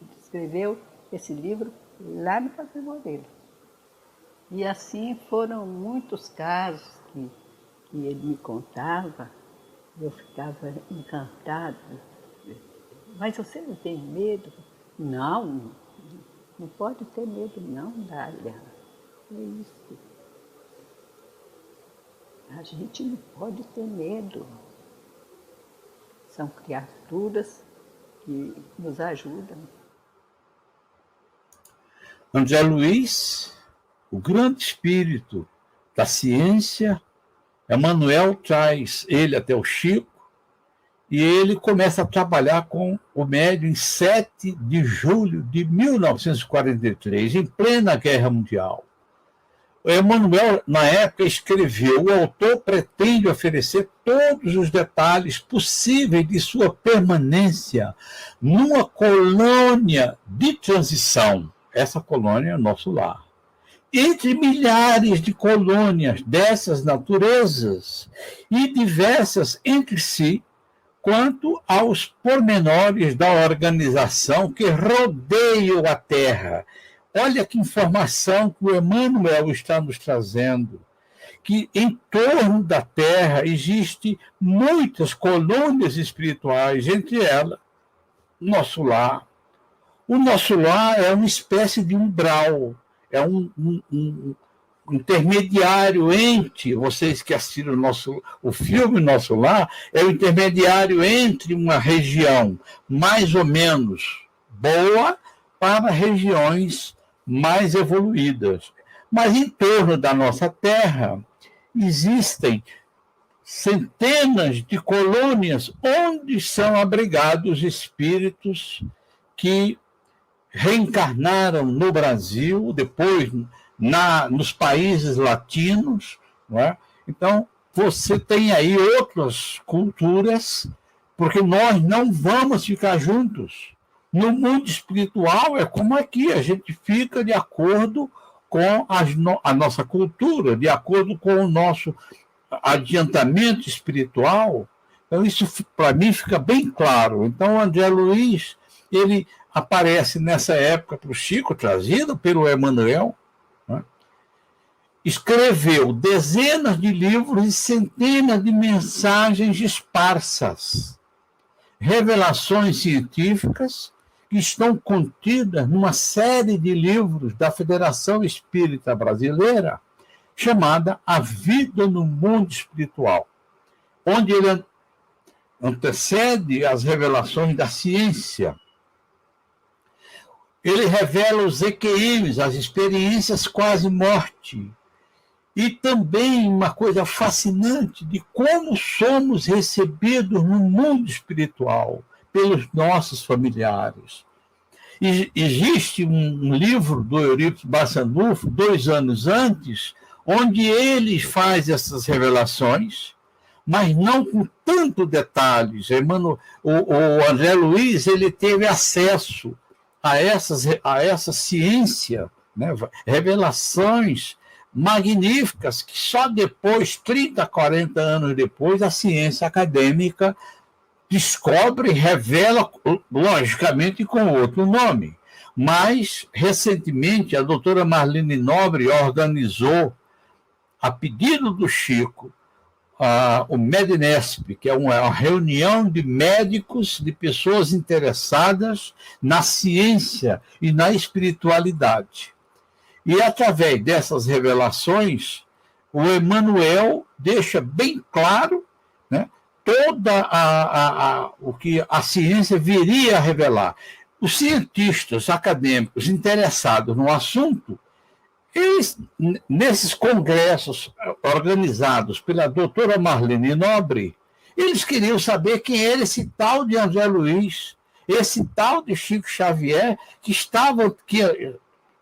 Ele escreveu esse livro lá no Fazenda Modelo. E assim foram muitos casos que ele me contava, eu ficava encantada. Mas você não tem medo? Não pode ter medo não, Dália. É isso. A gente não pode ter medo. São criaturas que nos ajudam. André Luiz, o grande espírito da ciência Emmanuel traz ele até o Chico e ele começa a trabalhar com o médium em 7 de julho de 1943, em plena Guerra Mundial. O Emmanuel, na época, escreveu: o autor pretende oferecer todos os detalhes possíveis de sua permanência numa colônia de transição. Essa colônia é o nosso lar. Entre milhares de colônias dessas naturezas e diversas entre si, quanto aos pormenores da organização que rodeiam a Terra. Olha que informação que o Emmanuel está nos trazendo, que em torno da Terra existem muitas colônias espirituais, entre elas o nosso lar. O nosso lar é uma espécie de umbral, é um intermediário entre, vocês que assistiram o filme Nosso Lar, é o intermediário entre uma região mais ou menos boa para regiões mais evoluídas. Mas em torno da nossa Terra existem centenas de colônias onde são abrigados espíritos que reencarnaram no Brasil, depois nos países latinos, não é? Então, você tem aí outras culturas, porque nós não vamos ficar juntos. No mundo espiritual é como aqui, a gente fica de acordo com a nossa cultura, de acordo com o nosso adiantamento espiritual. Então, isso para mim fica bem claro. Então, o André Luiz, ele aparece nessa época para o Chico, trazido pelo Emmanuel, né? Escreveu dezenas de livros e centenas de mensagens esparsas, revelações científicas que estão contidas numa série de livros da Federação Espírita Brasileira, chamada A Vida no Mundo Espiritual, onde ele antecede as revelações da ciência. Ele revela os EQMs, as experiências quase-morte, e também uma coisa fascinante de como somos recebidos no mundo espiritual pelos nossos familiares. E existe um livro do Eurípides Barçanufo, 2 anos antes, onde ele faz essas revelações, mas não com tanto detalhes. O André Luiz, ele teve acesso a essa ciência, né? Revelações magníficas que só depois, 30, 40 anos depois, a ciência acadêmica descobre e revela, logicamente, com outro nome. Mas, recentemente, a doutora Marlene Nobre organizou, a pedido do Chico, o Medinesp, que é uma reunião de médicos, de pessoas interessadas na ciência e na espiritualidade. E, através dessas revelações, o Emmanuel deixa bem claro, né, o que a ciência viria a revelar. Os cientistas acadêmicos interessados no assunto, eles, nesses congressos organizados pela doutora Marlene Nobre, eles queriam saber quem era esse tal de André Luiz, esse tal de Chico Xavier, que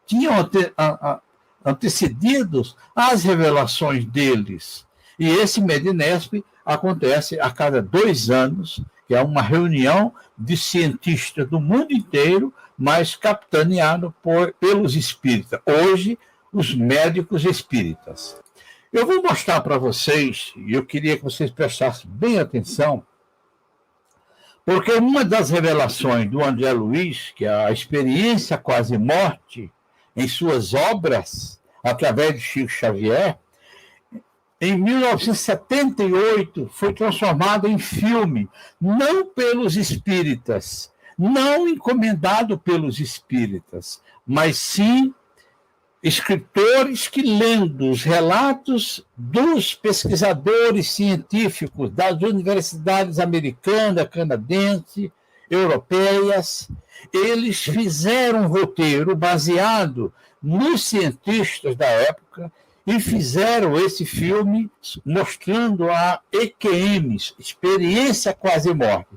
tinham antecedidos as revelações deles. E esse Medinesp acontece a cada 2 anos, que é uma reunião de cientistas do mundo inteiro, mas capitaneado pelos espíritas. Hoje, os médicos espíritas. Eu vou mostrar para vocês, e eu queria que vocês prestassem bem atenção, porque uma das revelações do André Luiz, que é a experiência quase-morte, em suas obras, através de Chico Xavier, em 1978 foi transformado em filme, não pelos espíritas, não encomendado pelos espíritas, mas sim escritores que, lendo os relatos dos pesquisadores científicos das universidades americanas, canadenses, europeias, eles fizeram um roteiro baseado nos cientistas da época e fizeram esse filme mostrando a EQMs, experiência quase morte.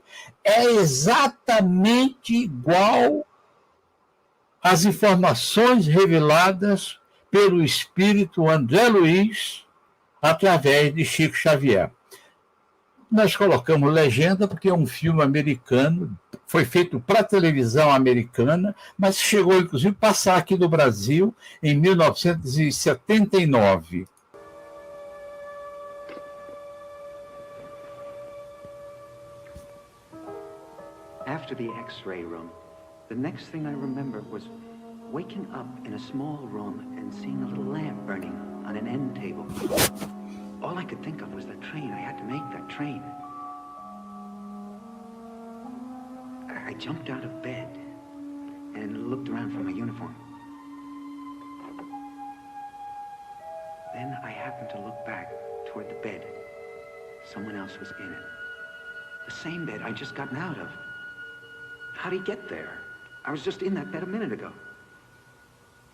É exatamente igual às informações reveladas pelo espírito André Luiz através de Chico Xavier. Nós colocamos legenda porque é um filme americano, foi feito para a televisão americana, mas chegou inclusive a passar aqui no Brasil em 1979. After the X-ray room, the next thing I remember was waking up in a small room and seeing a little lamp burning on an end table. All I could think of was the train. I had to make that train. I jumped out of bed and looked around for my uniform. Then I happened to look back toward the bed. Someone else was in it. The same bed I'd just gotten out of. How'd he get there? I was just in that bed a minute ago.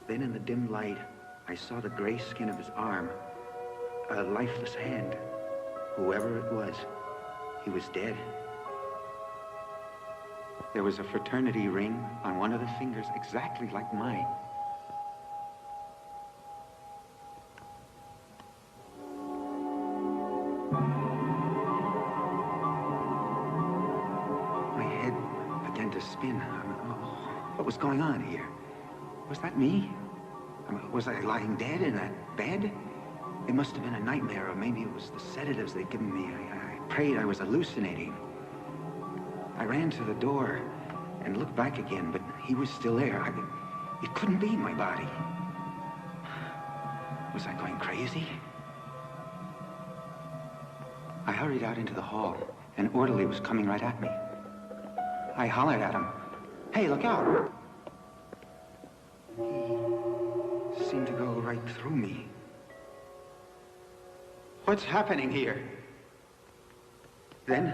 Then in the dim light, I saw the gray skin of his arm. A lifeless hand. Whoever it was, he was dead. There was a fraternity ring on one of the fingers exactly like mine. My head began to spin. What was going on here? Was that me? Was I lying dead in that bed? It must have been a nightmare, or maybe it was the sedatives they'd given me. I prayed I was hallucinating. I ran to the door and looked back again, but he was still there. It couldn't be my body. Was I going crazy? I hurried out into the hall. An orderly was coming right at me. I hollered at him, "Hey, look out!" He seemed to go right through me. What's happening here? Then,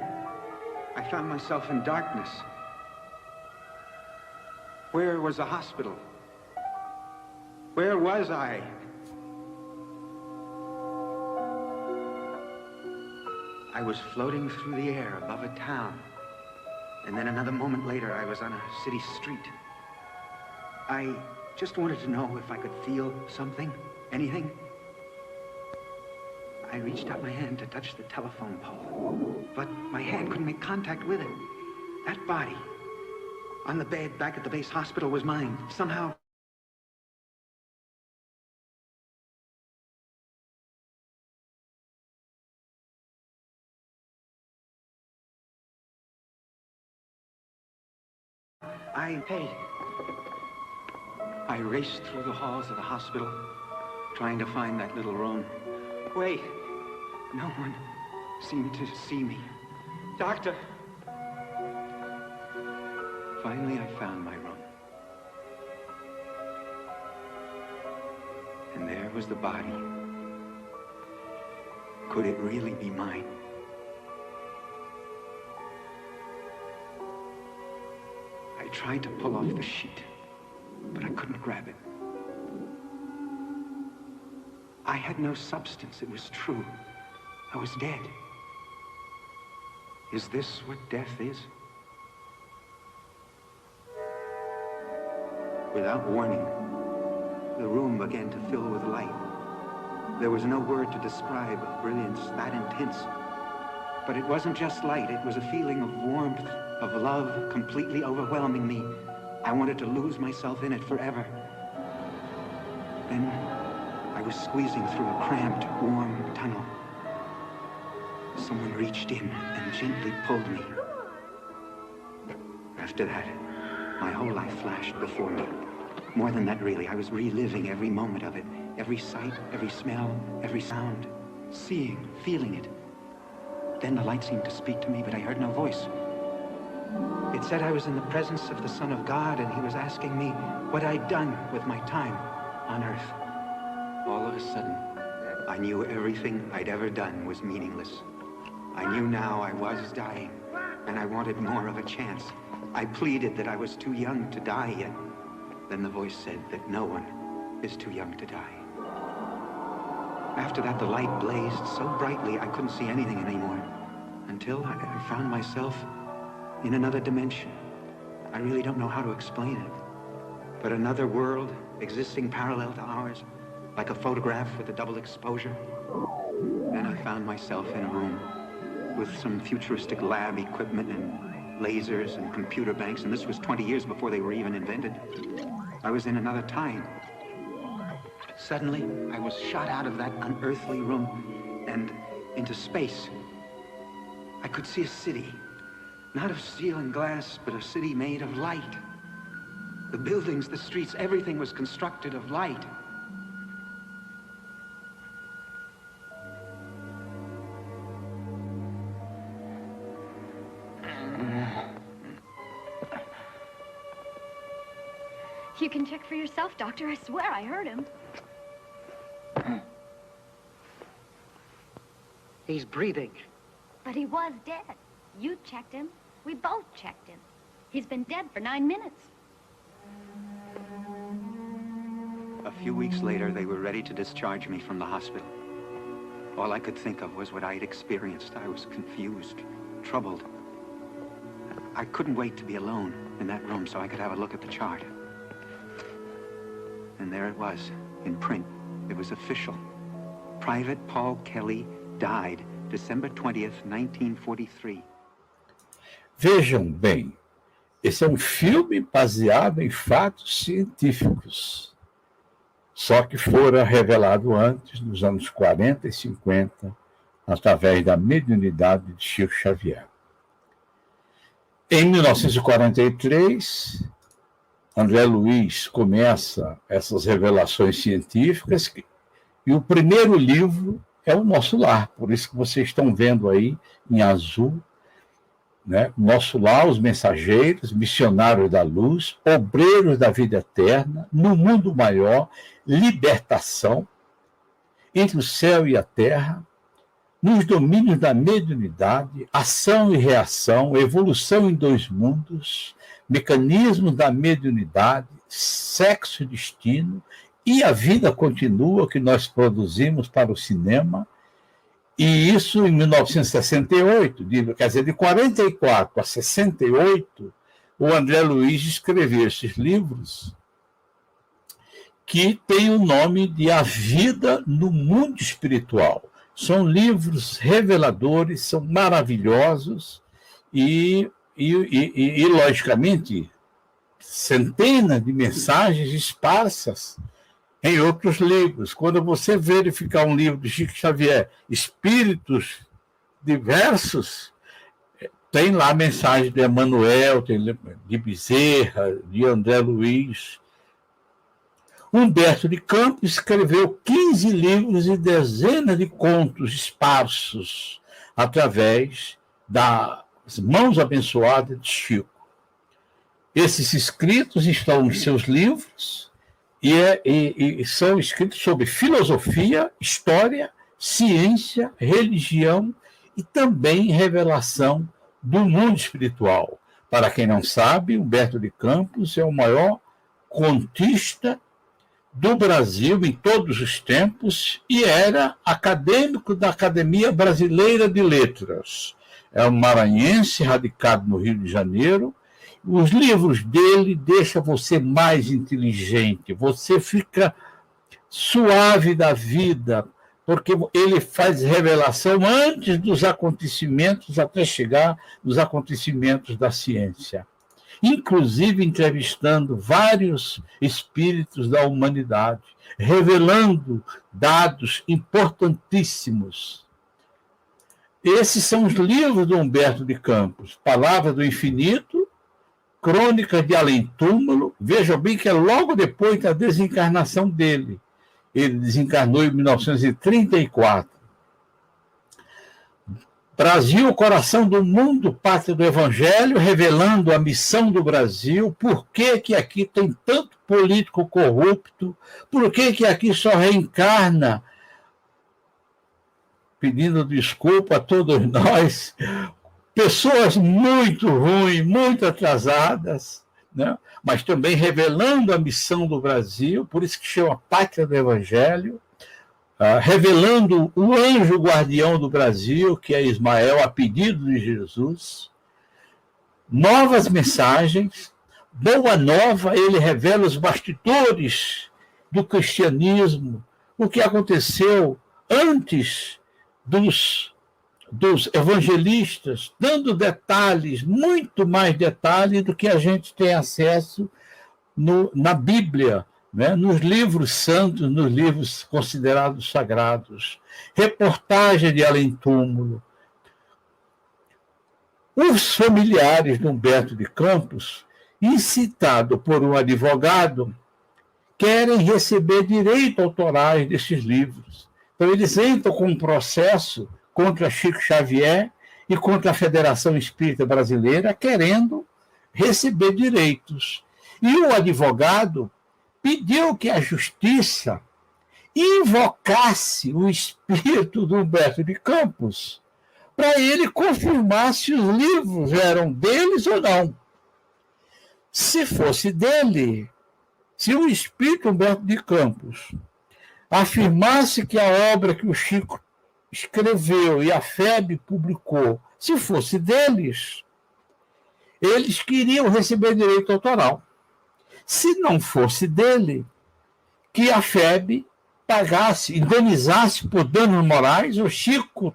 I found myself in darkness. Where was the hospital? Where was I? I was floating through the air above a town. And then another moment later, I was on a city street. I just wanted to know if I could feel something, anything. I reached out my hand to touch the telephone pole, but my hand couldn't make contact with it. That body on the bed back at the base hospital was mine. Somehow, I raced through the halls of the hospital, trying to find that little room. Wait, no one seemed to see me. Doctor! Finally, I found my room. And there was the body. Could it really be mine? I tried to pull off the sheet, but I couldn't grab it. I had no substance, it was true. I was dead. Is this what death is? Without warning, the room began to fill with light. There was no word to describe a brilliance that intense. But it wasn't just light, it was a feeling of warmth, of love, completely overwhelming me. I wanted to lose myself in it forever. Then I was squeezing through a cramped, warm tunnel. Someone reached in and gently pulled me. After that, my whole life flashed before me. More than that, really, I was reliving every moment of it. Every sight, every smell, every sound. Seeing, feeling it. Then the light seemed to speak to me, but I heard no voice. It said I was in the presence of the Son of God, and he was asking me what I'd done with my time on earth. All of a sudden, I knew everything I'd ever done was meaningless. I knew now I was dying, and I wanted more of a chance. I pleaded that I was too young to die yet. Then the voice said that no one is too young to die. After that, the light blazed so brightly I couldn't see anything anymore. Until I found myself in another dimension. I really don't know how to explain it. But another world existing parallel to ours, like a photograph with a double exposure. Then I found myself in a room with some futuristic lab equipment and lasers and computer banks, and this was 20 years before they were even invented. I was in another time. Suddenly, I was shot out of that unearthly room and into space. I could see a city, not of steel and glass, but a city made of light. The buildings, the streets, everything was constructed of light. You can check for yourself, Doctor. I swear I heard him. He's breathing. But he was dead. You checked him. We both checked him. He's been dead for 9 minutes. A few weeks later, they were ready to discharge me from the hospital. All I could think of was what I had experienced. I was confused, troubled. I couldn't wait to be alone in that room so I could have a look at the chart. And there it was, in print. It was official. Private Paul Kelly died December 20th, 1943. Vejam bem, esse é um filme baseado em fatos científicos, só que fora revelado antes, nos anos 40 e 50, através da mediunidade de Chico Xavier. Em 1943, André Luiz começa essas revelações científicas e o primeiro livro é o Nosso Lar, por isso que vocês estão vendo aí em azul, né? Nosso Lar, os mensageiros, missionários da luz, obreiros da vida eterna, no mundo maior, libertação, entre o céu e a terra, nos domínios da mediunidade, ação e reação, evolução em 2 mundos, mecanismos da mediunidade, sexo e destino, e a vida continua que nós produzimos para o cinema, e isso em 1968, quer dizer, de 44 a 68, o André Luiz escreveu esses livros que têm o nome de A Vida no Mundo Espiritual. São livros reveladores, são maravilhosos e logicamente, centenas de mensagens esparsas em outros livros. Quando você verificar um livro de Chico Xavier, Espíritos Diversos, tem lá mensagem de Emmanuel, de Bezerra, de André Luiz. Humberto de Campos escreveu 15 livros e dezenas de contos esparsos através das mãos abençoadas de Chico. Esses escritos estão em seus livros e são escritos sobre filosofia, história, ciência, religião e também revelação do mundo espiritual. Para quem não sabe, Humberto de Campos é o maior contista do Brasil em todos os tempos e era acadêmico da Academia Brasileira de Letras. É um maranhense radicado no Rio de Janeiro. Os livros dele deixam você mais inteligente, você fica suave da vida, porque ele faz revelação antes dos acontecimentos, até chegar nos acontecimentos da ciência. Inclusive entrevistando vários espíritos da humanidade, revelando dados importantíssimos. Esses são os livros do Humberto de Campos, Palavra do Infinito, Crônicas de Além-Túmulo. Vejam bem que é logo depois da desencarnação dele. Ele desencarnou em 1934. Brasil, coração do mundo, pátria do Evangelho, revelando a missão do Brasil, por que aqui tem tanto político corrupto, por que aqui só reencarna, pedindo desculpa a todos nós, pessoas muito ruins, muito atrasadas, né? Mas também revelando a missão do Brasil, por isso que chama Pátria do Evangelho, revelando o anjo guardião do Brasil, que é Ismael, a pedido de Jesus, novas mensagens, boa nova, ele revela os bastidores do cristianismo, o que aconteceu antes dos evangelistas, dando detalhes, muito mais detalhes do que a gente tem acesso na Bíblia, né? Nos livros santos, nos livros considerados sagrados, reportagem de além-túmulo. Os familiares de Humberto de Campos, incitado por um advogado, querem receber direitos autorais desses livros. Então, eles entram com um processo contra Chico Xavier e contra a Federação Espírita Brasileira, querendo receber direitos. E o advogado pediu que a justiça invocasse o espírito do Humberto de Campos para ele confirmar se os livros eram deles ou não. Se fosse dele, se o espírito Humberto de Campos afirmasse que a obra que o Chico escreveu e a FEB publicou, se fosse deles, eles queriam receber direito autoral. Se não fosse dele, que a FEB pagasse, indenizasse por danos morais, o Chico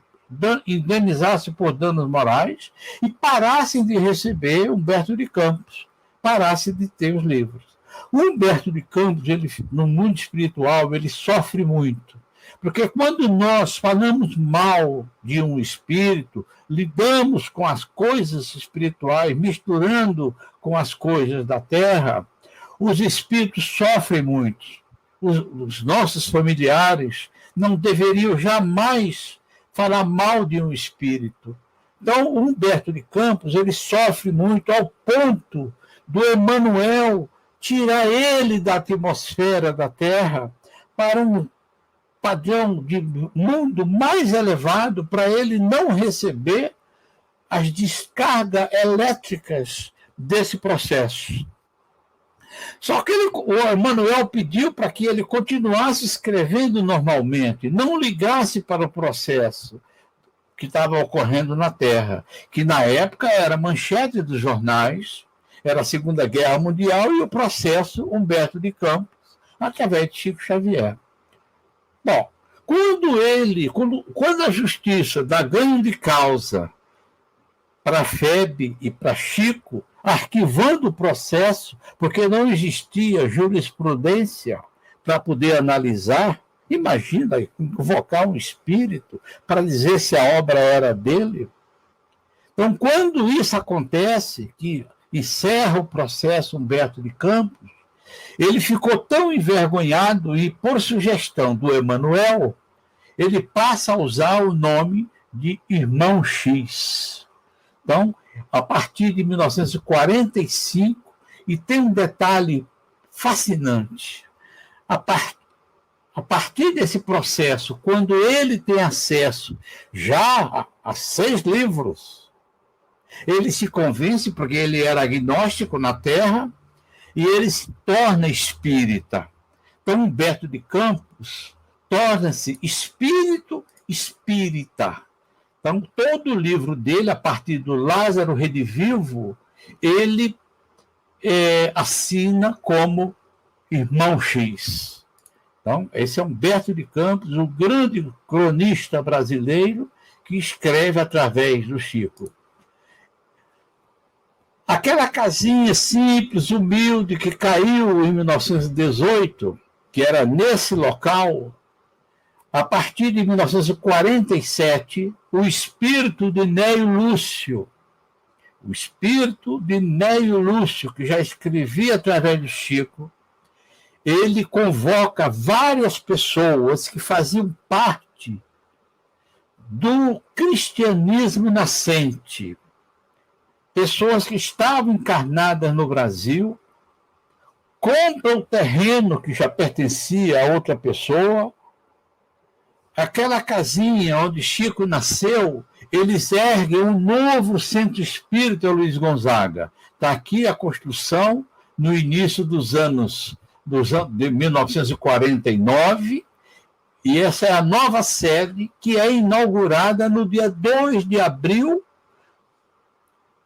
indenizasse por danos morais e parassem de receber Humberto de Campos, parassem de ter os livros. O Humberto de Campos, ele, no mundo espiritual, ele sofre muito, porque quando nós falamos mal de um espírito, lidamos com as coisas espirituais, misturando com as coisas da terra, os espíritos sofrem muito. Os nossos familiares não deveriam jamais falar mal de um espírito. Então, o Humberto de Campos, ele sofre muito ao ponto do Emmanuel tirar ele da atmosfera da Terra para um padrão de mundo mais elevado, para ele não receber as descargas elétricas desse processo. Só que o Emmanuel pediu para que ele continuasse escrevendo normalmente, não ligasse para o processo que estava ocorrendo na Terra, que na época era manchete dos jornais, era a Segunda Guerra Mundial e o processo Humberto de Campos, através de Chico Xavier. Bom, quando a justiça dá ganho de causa para a FEB e para Chico, arquivando o processo, porque não existia jurisprudência para poder analisar, imagina, invocar um espírito para dizer se a obra era dele. Então, quando isso acontece, que encerra o processo Humberto de Campos, ele ficou tão envergonhado e, por sugestão do Emmanuel, ele passa a usar o nome de Irmão X. Então, a partir de 1945, e tem um detalhe fascinante, a partir desse processo, quando ele tem acesso já a 6 livros, ele se convence, porque ele era agnóstico na Terra, e ele se torna espírita. Então, Humberto de Campos torna-se espírito espírita. Então, todo o livro dele, a partir do Lázaro Redivivo, ele assina como Irmão X. Então, esse é Humberto de Campos, o grande cronista brasileiro que escreve através do Chico. Aquela casinha simples, humilde, que caiu em 1918, que era nesse local, a partir de 1947, o espírito de Neio Lúcio, que já escrevia através do Chico, ele convoca várias pessoas que faziam parte do cristianismo nascente, pessoas que estavam encarnadas no Brasil, compram o terreno que já pertencia a outra pessoa. Aquela casinha onde Chico nasceu, eles erguem um novo centro espírita Luiz Gonzaga. Está aqui a construção no início dos anos de 1949, E essa é a nova sede que é inaugurada no dia 2 de abril,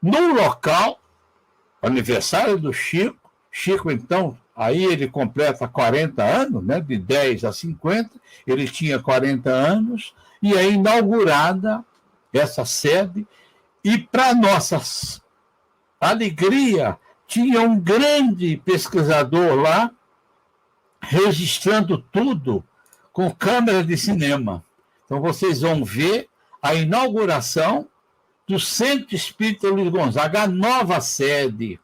no local, aniversário do Chico. Chico, então, aí ele completa 40 anos, né, de 10 a 50, ele tinha 40 anos, e é inaugurada essa sede, e para nossa alegria, tinha um grande pesquisador lá, registrando tudo com câmera de cinema. Então vocês vão ver a inauguração do Centro Espírita Luiz Gonzaga, a nova sede.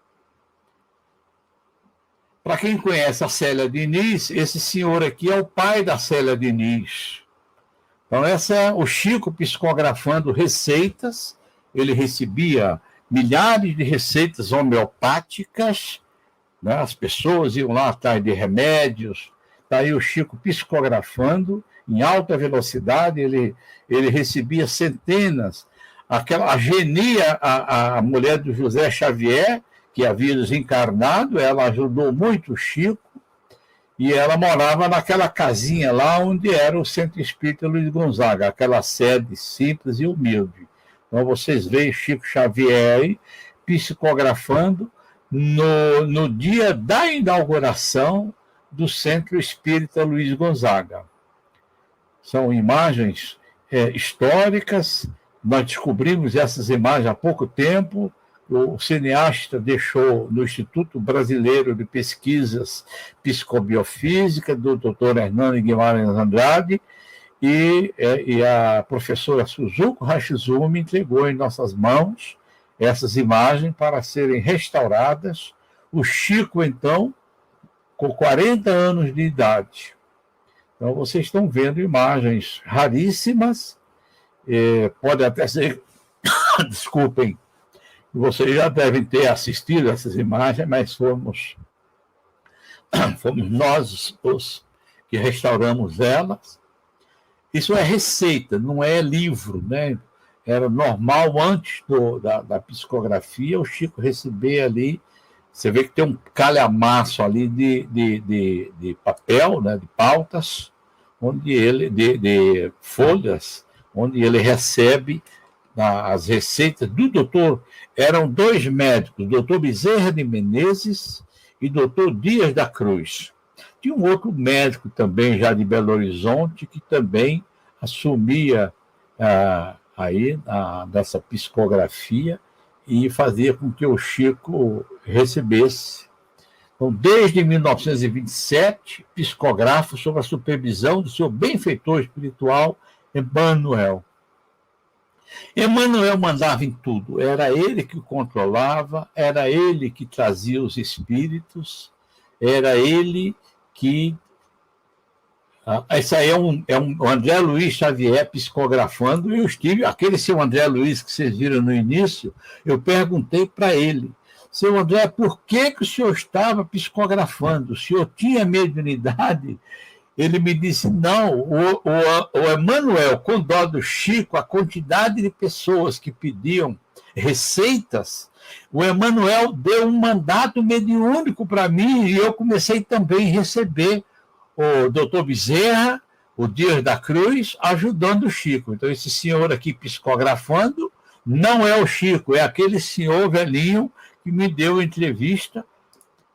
Para quem conhece a Célia Diniz, esse senhor aqui é o pai da Célia Diniz. Então essa é o Chico psicografando receitas. Ele recebia milhares de receitas homeopáticas, né? As pessoas iam lá atrás de remédios. Está aí o Chico psicografando em alta velocidade, ele recebia centenas. A Genia, a mulher do José Xavier, que havia desencarnado, ela ajudou muito o Chico, e ela morava naquela casinha lá onde era o Centro Espírita Luiz Gonzaga, aquela sede simples e humilde. Então vocês veem Chico Xavier aí, psicografando no dia da inauguração do Centro Espírita Luiz Gonzaga. São imagens históricas, nós descobrimos essas imagens há pouco tempo, o cineasta deixou no Instituto Brasileiro de Pesquisas Psicobiofísica, do Dr. Hernando Guimarães Andrade, e a professora Suzuko Hashizumi entregou em nossas mãos essas imagens para serem restauradas. O Chico, então, com 40 anos de idade. Então, vocês estão vendo imagens raríssimas, pode até ser, desculpem, vocês já devem ter assistido essas imagens, mas fomos nós os que restauramos elas. Isso é receita, não é livro, né? Era normal, antes da psicografia, o Chico receber ali. Você vê que tem um calhamaço ali de papel, né, de pautas, onde ele, de folhas, onde ele recebe as receitas do doutor. Eram dois médicos, doutor Bezerra de Menezes e doutor Dias da Cruz. Tinha um outro médico também, já de Belo Horizonte, que também assumia aí dessa psicografia, e fazia com que o Chico recebesse. Então, desde 1927, psicografa sob a supervisão do seu benfeitor espiritual, Emmanuel. Emmanuel mandava em tudo, era ele que controlava, era ele que trazia os espíritos, era ele que... Esse aí é um André Luiz Xavier psicografando, e eu estive, aquele seu André Luiz que vocês viram no início, eu perguntei para ele, seu André, por que o senhor estava psicografando? O senhor tinha mediunidade? Ele me disse, não, o Emmanuel, com dó do Chico, a quantidade de pessoas que pediam receitas, o Emmanuel deu um mandato mediúnico para mim, e eu comecei também a receber o doutor Bezerra, o Dias da Cruz, ajudando o Chico. Então, esse senhor aqui psicografando não é o Chico, é aquele senhor velhinho que me deu entrevista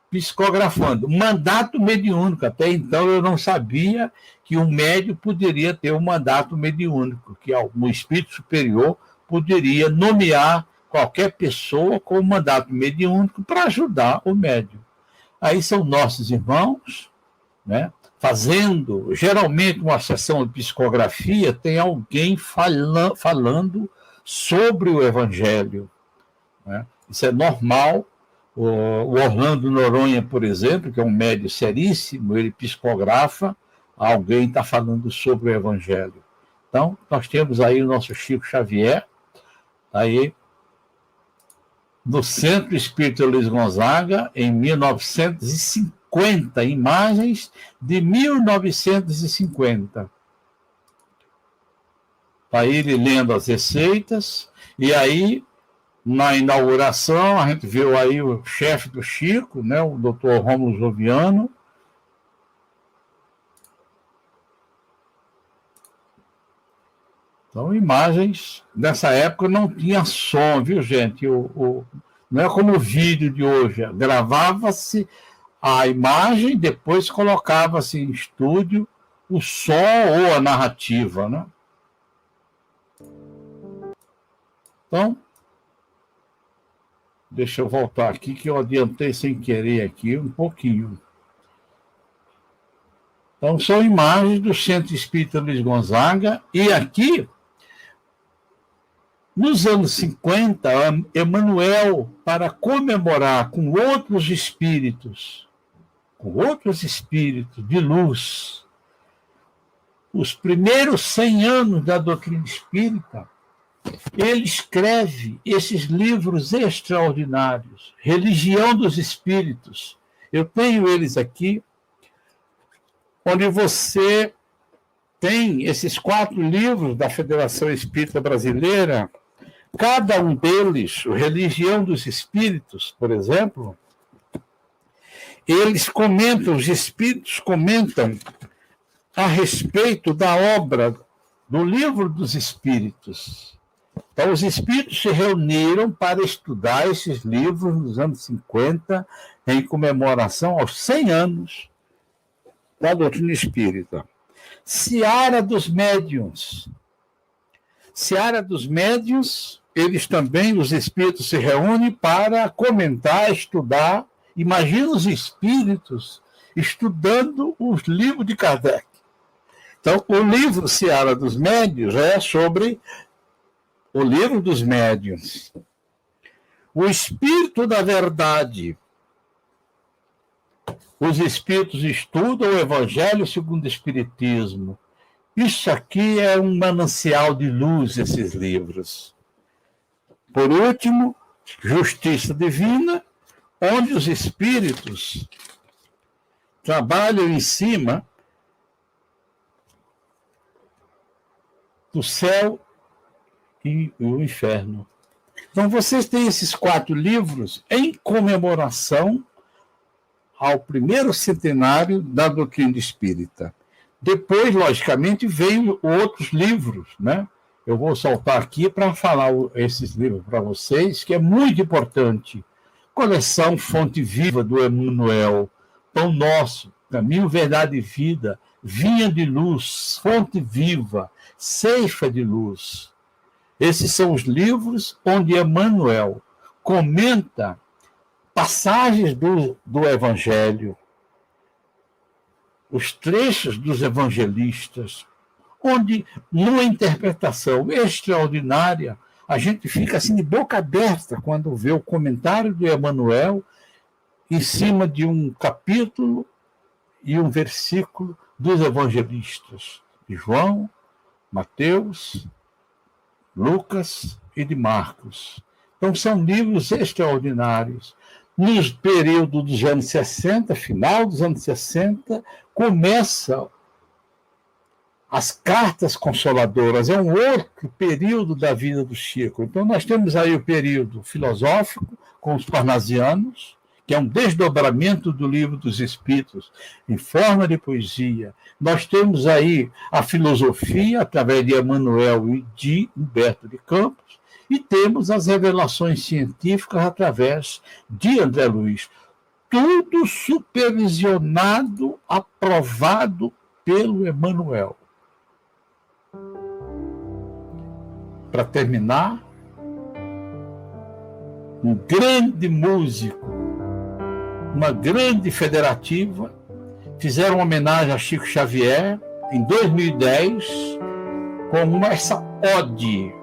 psicografando. Mandato mediúnico. Até então eu não sabia que um médium poderia ter um mandato mediúnico, que algum espírito superior poderia nomear qualquer pessoa com um mandato mediúnico para ajudar o médium. Aí são nossos irmãos, né? Fazendo, geralmente, uma sessão de psicografia, tem alguém falando sobre o Evangelho, né? Isso é normal. O Orlando Noronha, por exemplo, que é um médium seríssimo, ele psicografa, alguém está falando sobre o Evangelho. Então, nós temos aí o nosso Chico Xavier, aí no Centro Espírita Luiz Gonzaga, em 1950, imagens de 1950. Está ele lendo as receitas, e aí, na inauguração, a gente viu aí o chefe do Chico, né, o doutor Rômulo Joviano, Então, imagens, nessa época não tinha som, viu, gente? Não é como o vídeo de hoje. Gravava-se a imagem, depois colocava-se em estúdio o som ou a narrativa, né? Então, deixa eu voltar aqui, que eu adiantei sem querer aqui um pouquinho. Então, são imagens do Centro Espírita Luiz Gonzaga, e aqui, nos anos 50, Emmanuel, para comemorar com outros espíritos de luz, os primeiros 100 anos da doutrina espírita, ele escreve esses livros extraordinários, Religião dos Espíritos. Eu tenho eles aqui, onde você tem esses 4 livros da Federação Espírita Brasileira, cada um deles, o Religião dos Espíritos, por exemplo, os espíritos comentam a respeito da obra do Livro dos Espíritos. Então, os espíritos se reuniram para estudar esses livros nos anos 50, em comemoração aos 100 anos da doutrina espírita. Seara dos Médiuns. Seara dos Médiuns, eles também, os espíritos se reúnem para comentar, estudar. Imagina os espíritos estudando os livros de Kardec. Então, o livro Seara dos Médiuns é sobre o livro dos médiuns. O Espírito da Verdade. Os espíritos estudam o Evangelho segundo o Espiritismo. Isso aqui é um manancial de luz, esses livros. Por último, Justiça Divina, onde os espíritos trabalham em cima do céu e o inferno. Então, vocês têm esses 4 livros em comemoração ao primeiro centenário da doutrina espírita. Depois, logicamente, veio outros livros, né? Eu vou soltar aqui para falar esses livros para vocês, que é muito importante. Coleção Fonte Viva, do Emmanuel, Pão Nosso, Caminho, Verdade e Vida, Vinha de Luz, Fonte Viva, Ceifa de Luz. Esses são os livros onde Emmanuel comenta passagens do Evangelho, os trechos dos evangelistas, onde, numa interpretação extraordinária, a gente fica assim de boca aberta quando vê o comentário do Emmanuel em cima de um capítulo e um versículo dos evangelistas, de João, Mateus, Lucas e de Marcos. Então, são livros extraordinários. No período dos anos 60, final dos anos 60, começa as cartas consoladoras, é um outro período da vida do Chico. Então, nós temos aí o período filosófico, com os parnasianos, que é um desdobramento do Livro dos Espíritos, em forma de poesia. Nós temos aí a filosofia, através de Emmanuel e de Humberto de Campos, e temos as revelações científicas através de André Luiz. Tudo supervisionado, aprovado pelo Emmanuel. Para terminar, um grande músico, uma grande federativa, fizeram uma homenagem a Chico Xavier em 2010 com essa ode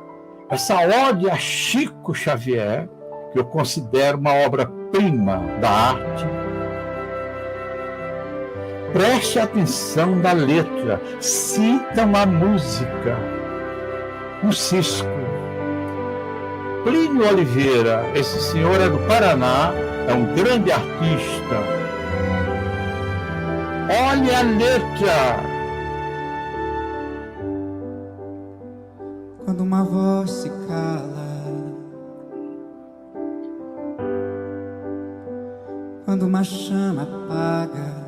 a Chico Xavier, que eu considero uma obra-prima da arte. Preste atenção na letra, sintam a música. O Cisco. Plínio Oliveira, esse senhor é do Paraná, é um grande artista. Olha a letra. Quando uma voz se cala, quando uma chama apaga,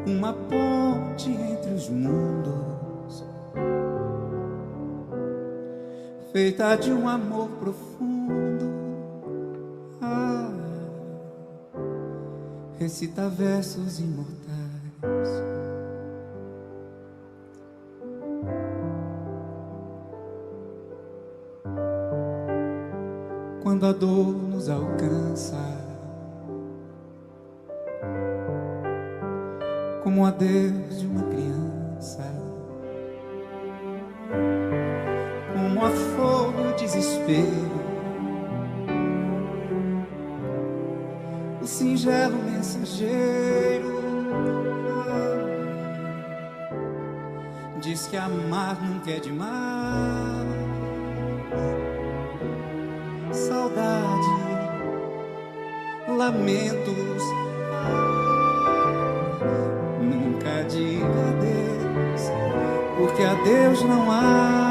uma ponte entre os mundos feita de um amor profundo. Recita versos imortais. Quando a dor nos alcança, como o adeus de uma criança, como a flor do desespero, o singelo mensageiro diz que amar nunca é demais. Saudade, lamentos, nunca diga adeus, porque adeus não há.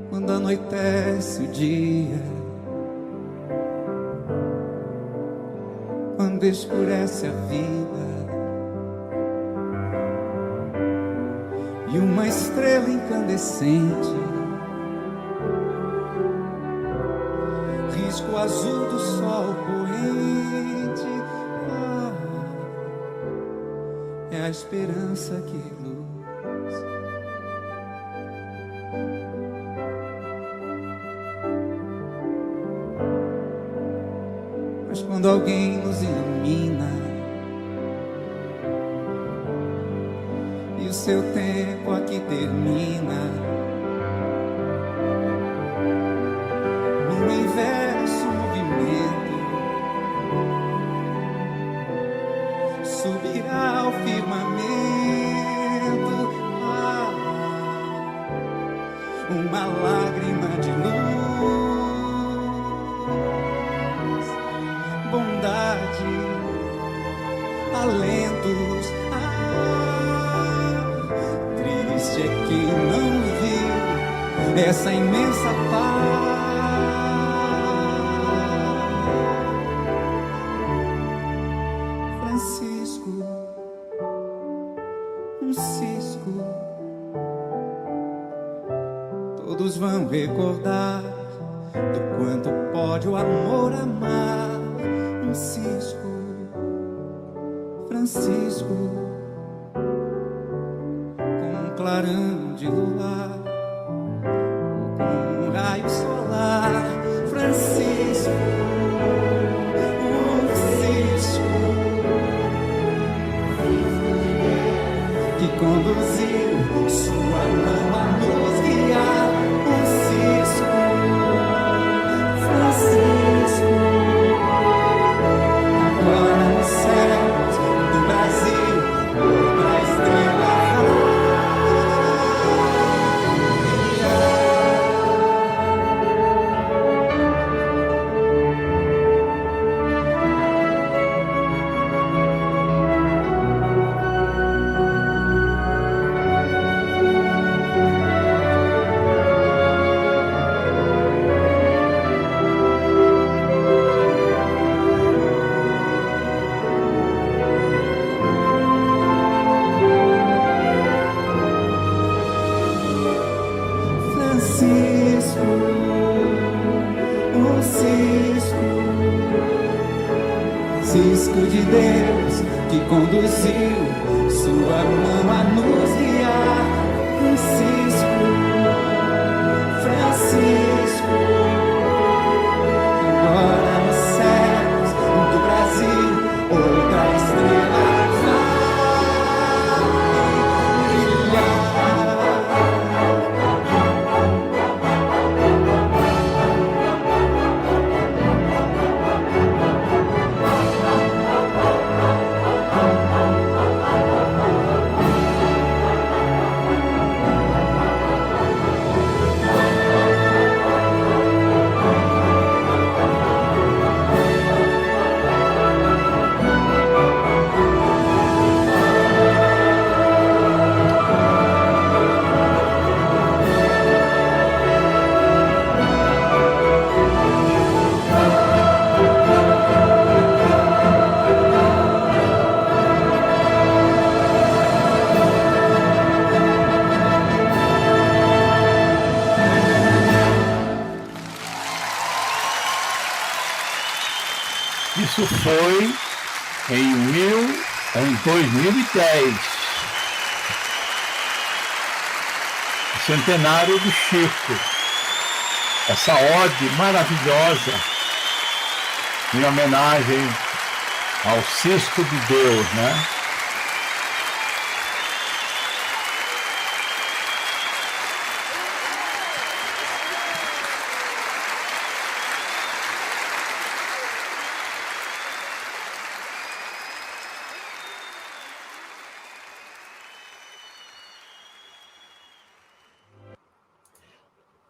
Quando anoitece o dia, quando escurece a vida e uma estrela incandescente risca o azul do sol poente. É a esperança que reluz. Mas quando alguém nos ilumina e o seu tempo aqui termina, no inverso movimento subirá ao firmamento uma lágrima de luz, bondade, alentos. Triste é quem não viu essa imensa paz. Francisco, um cisco, todos vão recordar do quanto pode o amor amar. Um cisco, Francisco, com um clarão de luar, com um raio solar. Francisco, um cisco que conduziu sua mão a nos guiar. Um cisco, Francisco, agora nos céus do Brasil, outra estrela cisco de Deus que conduziu sua mão a nos guiar. Um cisco, Francisco, agora nos céus do Brasil, outra estrela vai brilhar. Isso foi em 2010, o centenário do Chico. Essa ode maravilhosa em homenagem ao Cisco de Deus, né?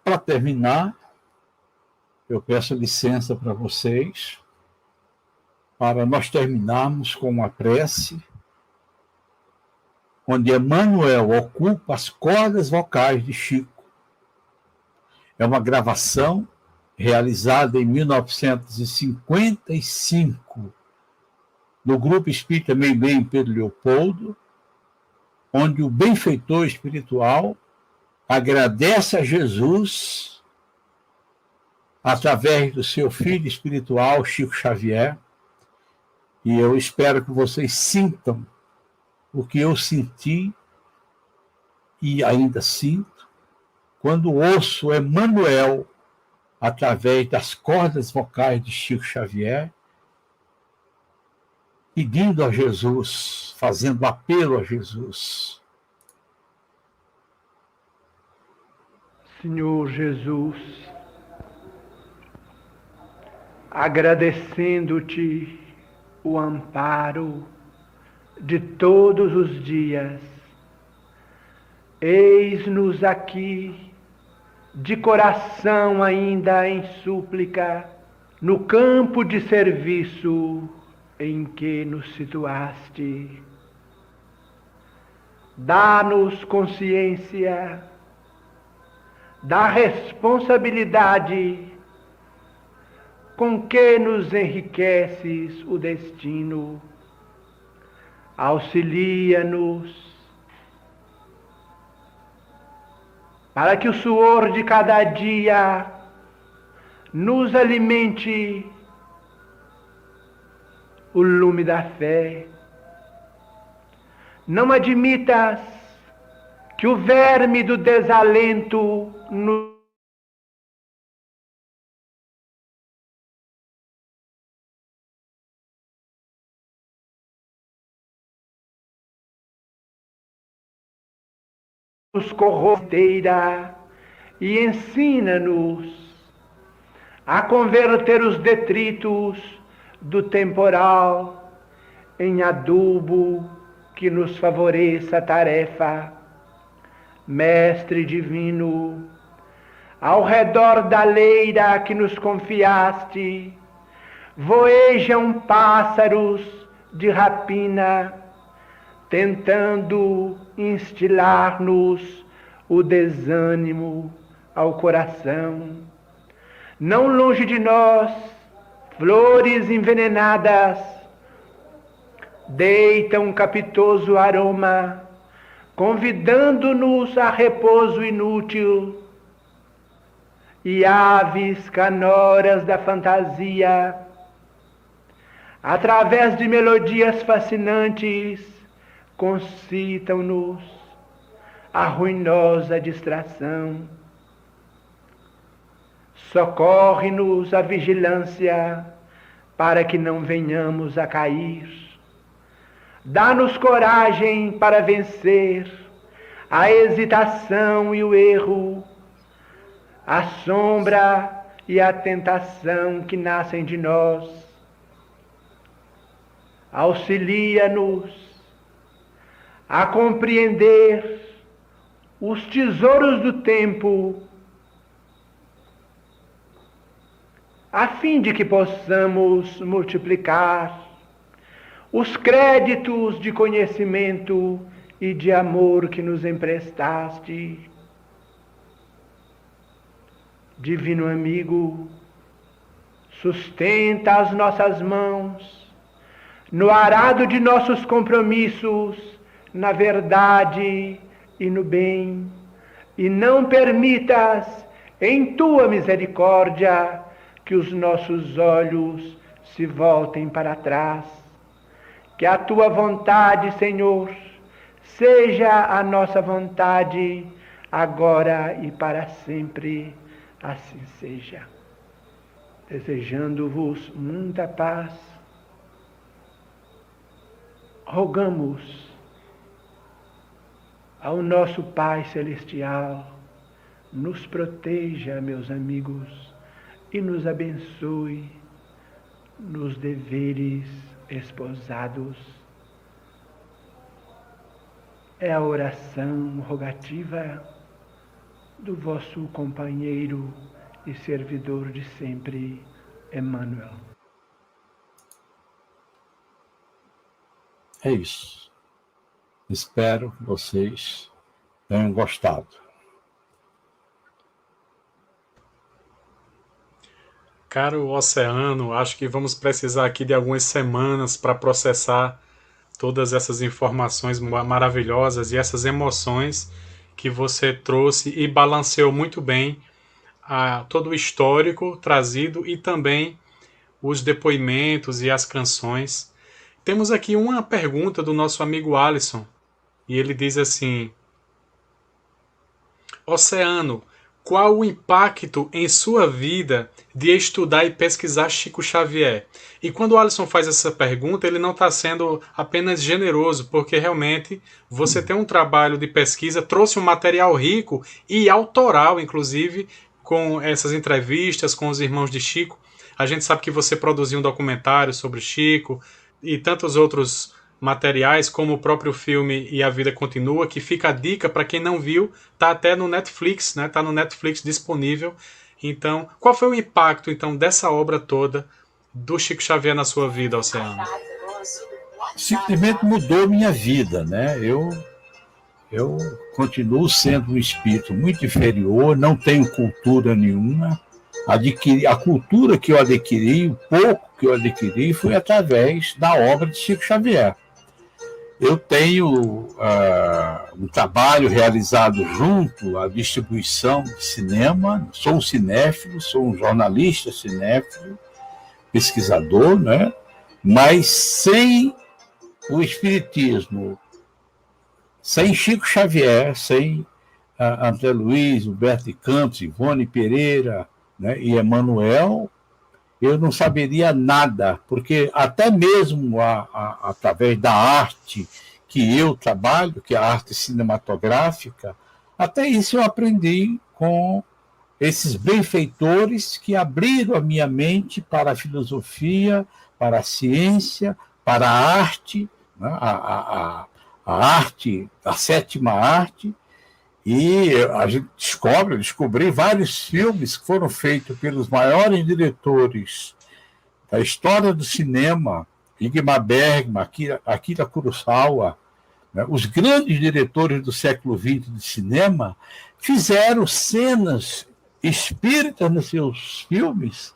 Para terminar, eu peço licença para vocês, para nós terminarmos com uma prece, onde Emmanuel ocupa as cordas vocais de Chico. É uma gravação realizada em 1955, no Grupo Espírita Meio em Pedro Leopoldo, onde o benfeitor espiritual agradece a Jesus através do seu filho espiritual, Chico Xavier, e eu espero que vocês sintam o que eu senti e ainda sinto quando ouço Emmanuel através das cordas vocais de Chico Xavier, pedindo a Jesus, fazendo apelo a Jesus. Senhor Jesus, agradecendo-te o amparo de todos os dias, eis-nos aqui, de coração ainda em súplica, no campo de serviço em que nos situaste. Dá-nos consciência da responsabilidade com que nos enriqueces o destino. Auxilia-nos para que o suor de cada dia nos alimente o lume da fé. Não admitas que o verme do desalento nos corrompeira e ensina-nos a converter os detritos do temporal em adubo que nos favoreça a tarefa. Mestre divino, ao redor da leira que nos confiaste, voejam pássaros de rapina, tentando instilar-nos o desânimo ao coração. Não longe de nós, flores envenenadas deitam um capitoso aroma, convidando-nos a repouso inútil, e aves canoras da fantasia, através de melodias fascinantes, concitam-nos a ruinosa distração. Socorre-nos a vigilância para que não venhamos a cair. Dá-nos coragem para vencer a hesitação e o erro, a sombra e a tentação que nascem de nós. Auxilia-nos a compreender os tesouros do tempo, a fim de que possamos multiplicar os créditos de conhecimento e de amor que nos emprestaste. Divino amigo, sustenta as nossas mãos no arado de nossos compromissos, na verdade e no bem, e não permitas, em tua misericórdia, que os nossos olhos se voltem para trás. Que a tua vontade, Senhor, seja a nossa vontade, agora e para sempre. Assim seja. Desejando-vos muita paz, rogamos ao nosso Pai Celestial, nos proteja, meus amigos, e nos abençoe nos deveres esposados. É a oração rogativa do vosso companheiro e servidor de sempre, Emmanuel. É isso. Espero que vocês tenham gostado. Caro Oceano, acho que vamos precisar aqui de algumas semanas para processar todas essas informações maravilhosas e essas emoções que você trouxe e balanceou muito bem todo o histórico trazido e também os depoimentos e as canções. Temos aqui uma pergunta do nosso amigo Alisson, e ele diz assim: Oceano, qual o impacto em sua vida de estudar e pesquisar Chico Xavier? E quando o Alisson faz essa pergunta, ele não está sendo apenas generoso, porque realmente você tem um trabalho de pesquisa, trouxe um material rico e autoral, inclusive, com essas entrevistas com os irmãos de Chico. A gente sabe que você produziu um documentário sobre Chico e tantos outros materiais, como o próprio filme E a Vida Continua, que fica a dica para quem não viu, tá até no Netflix, né? Tá no Netflix disponível. Então, qual foi o impacto então dessa obra toda do Chico Xavier na sua vida, Oceano? Simplesmente mudou minha vida, né? Eu continuo sendo um espírito muito inferior, não tenho cultura nenhuma. A cultura que eu adquiri, o pouco que eu adquiri, foi através da obra de Chico Xavier. Eu tenho um trabalho realizado junto à distribuição de cinema, sou um cinéfilo, sou um jornalista cinéfilo, pesquisador, né? Mas sem o espiritismo, sem Chico Xavier, sem André Luiz, Humberto de Campos, Ivone Pereira, né, e Emmanuel, eu não saberia nada, porque até mesmo através da arte que eu trabalho, que é a arte cinematográfica, até isso eu aprendi com esses benfeitores que abriram a minha mente para a filosofia, para a ciência, para a arte, né, a arte, a sétima arte. E a gente descobri vários filmes que foram feitos pelos maiores diretores da história do cinema, Ingmar Bergman, Akira Kurosawa, né? Os grandes diretores do século XX de cinema fizeram cenas espíritas nos seus filmes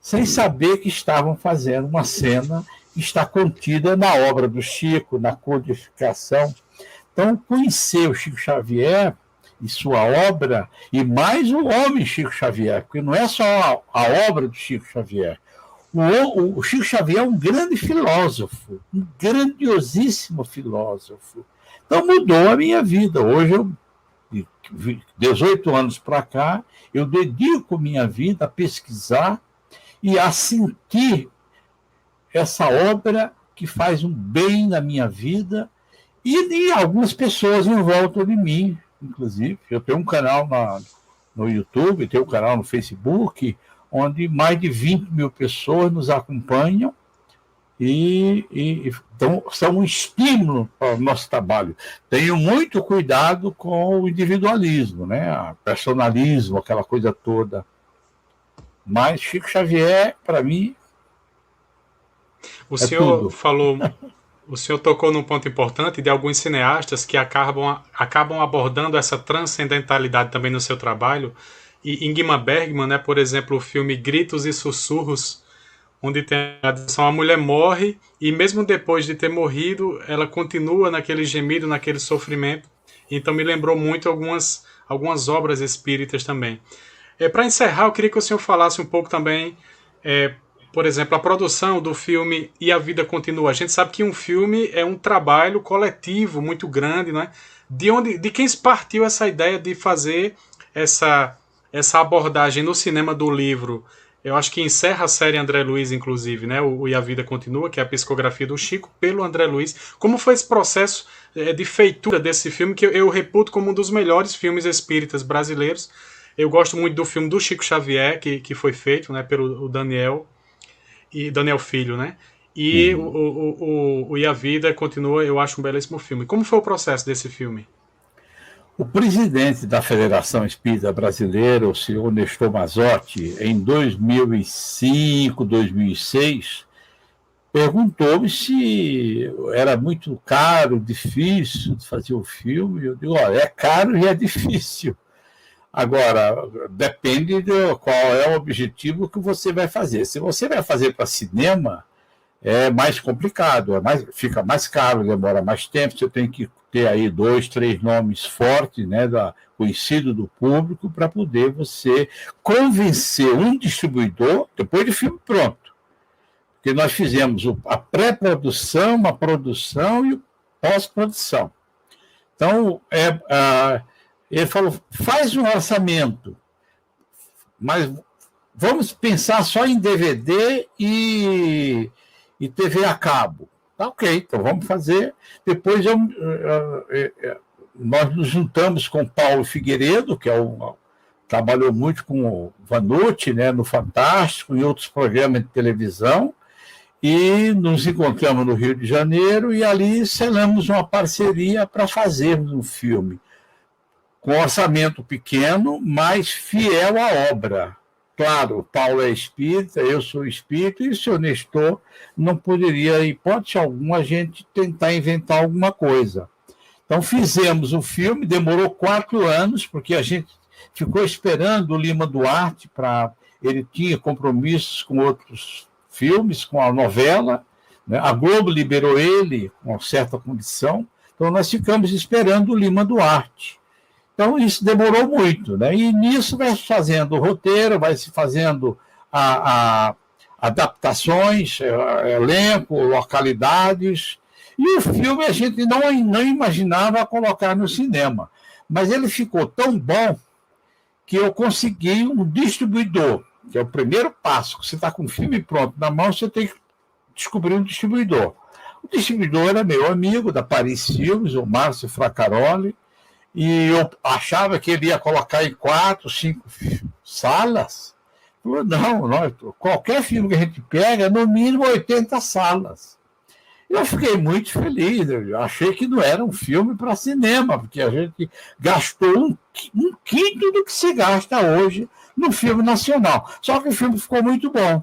sem saber que estavam fazendo uma cena que está contida na obra do Chico, na codificação. Então, conhecer o Chico Xavier e sua obra, e mais o homem Chico Xavier, porque não é só a obra do Chico Xavier. O Chico Xavier é um grande filósofo, um grandiosíssimo filósofo. Então mudou a minha vida. Hoje, de 18 anos para cá, eu dedico minha vida a pesquisar e a sentir essa obra que faz um bem na minha vida e de algumas pessoas em volta de mim. Inclusive, eu tenho um canal no YouTube, tenho um canal no Facebook, onde mais de 20 mil pessoas nos acompanham então, são um estímulo para o nosso trabalho. Tenho muito cuidado com o individualismo, né? Personalismo, aquela coisa toda. Mas Chico Xavier, para mim, o senhor falou... O senhor tocou num ponto importante de alguns cineastas que acabam abordando essa transcendentalidade também no seu trabalho. E Ingmar Bergman, né, por exemplo, o filme Gritos e Sussurros, onde tem a mulher morre e mesmo depois de ter morrido, ela continua naquele gemido, naquele sofrimento. Então me lembrou muito algumas obras espíritas também. Para encerrar, eu queria que o senhor falasse um pouco também por exemplo, a produção do filme E a Vida Continua. A gente sabe que um filme é um trabalho coletivo muito grande, né? De quem se partiu essa ideia de fazer essa abordagem no cinema do livro? Eu acho que encerra a série André Luiz, inclusive, né? O E a Vida Continua, que é a psicografia do Chico, pelo André Luiz. Como foi esse processo de feitura desse filme, que eu reputo como um dos melhores filmes espíritas brasileiros? Eu gosto muito do filme do Chico Xavier, que foi feito, né, pelo Daniel Filho, né? E o E a Vida Continua, eu acho um belíssimo filme. Como foi o processo desse filme? O presidente da Federação Espírita Brasileira, o senhor Nestor Mazotti, em 2005, 2006, perguntou-me se era muito caro, difícil de fazer o filme. Eu digo, olha, é caro e é difícil. Agora, depende de qual é o objetivo que você vai fazer. Se você vai fazer para cinema, é mais complicado, fica mais caro, demora mais tempo, você tem que ter aí 2, 3 nomes fortes, né, conhecido do público, para poder você convencer um distribuidor, depois do filme pronto. Porque nós fizemos a pré-produção, a produção e a pós-produção. Então, ele falou, faz um orçamento, mas vamos pensar só em DVD e TV a cabo. Tá, ok, então vamos fazer. Depois nós nos juntamos com o Paulo Figueiredo, que trabalhou muito com o Vanucci, né, no Fantástico e outros programas de televisão, e nos encontramos no Rio de Janeiro e ali selamos uma parceria para fazermos um filme com orçamento pequeno, mas fiel à obra. Claro, o Paulo é espírita, eu sou espírita, e o senhor Nestor não poderia, em hipótese alguma, a gente tentar inventar alguma coisa. Então, fizemos o filme, demorou 4 anos, porque a gente ficou esperando o Lima Duarte, ele tinha compromissos com outros filmes, com a novela, né? A Globo liberou ele com certa condição, então nós ficamos esperando o Lima Duarte. Então, isso demorou muito, né? E nisso vai se fazendo o roteiro, vai se fazendo adaptações, elenco, localidades. E o filme a gente não imaginava colocar no cinema. Mas ele ficou tão bom que eu consegui um distribuidor, que é o primeiro passo. Você está com o filme pronto na mão, você tem que descobrir um distribuidor. O distribuidor era meu amigo, da Paris Filmes, o Márcio Fracaroli, e eu achava que ele ia colocar em 4, 5 salas. Falei, não, qualquer filme que a gente pega, no mínimo 80 salas. Eu fiquei muito feliz, eu achei que não era um filme para cinema, porque a gente gastou um quinto do que se gasta hoje no filme nacional. Só que o filme ficou muito bom,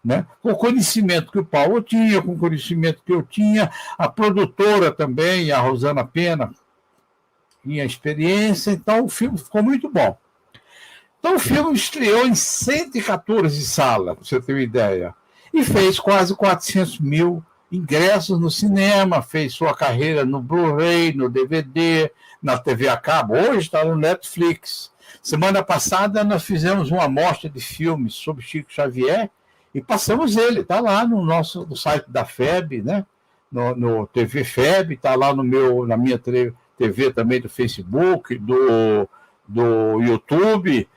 né? Com o conhecimento que o Paulo tinha, com o conhecimento que eu tinha, a produtora também, a Rosana Pena, minha experiência, então o filme ficou muito bom. Então o filme estreou em 114 salas, para você ter uma ideia, e fez quase 400 mil ingressos no cinema, fez sua carreira no Blu-ray, no DVD, na TV a cabo, hoje está no Netflix. Semana passada nós fizemos uma amostra de filmes sobre Chico Xavier e passamos ele, está lá no site da FEB, né? no TV FEB, está lá na minha TV também do Facebook, do YouTube.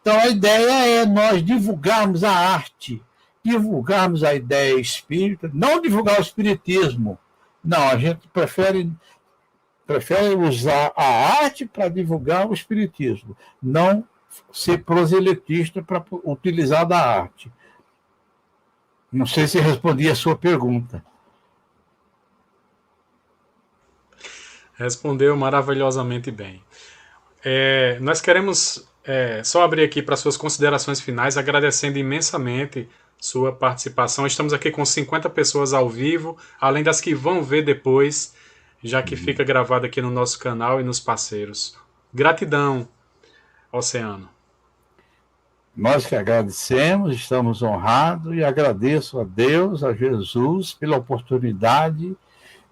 Então, a ideia é nós divulgarmos a arte, divulgarmos a ideia espírita, não divulgar o espiritismo. Não, a gente prefere usar a arte para divulgar o espiritismo, não ser proselitista para utilizar da arte. Não sei se respondi a sua pergunta. Respondeu maravilhosamente bem. Nós queremos só abrir aqui para suas considerações finais, agradecendo imensamente sua participação. Estamos aqui com 50 pessoas ao vivo, além das que vão ver depois, já que fica gravado aqui no nosso canal e nos parceiros. Gratidão, Oceano. Nós que agradecemos, estamos honrados e agradeço a Deus, a Jesus, pela oportunidade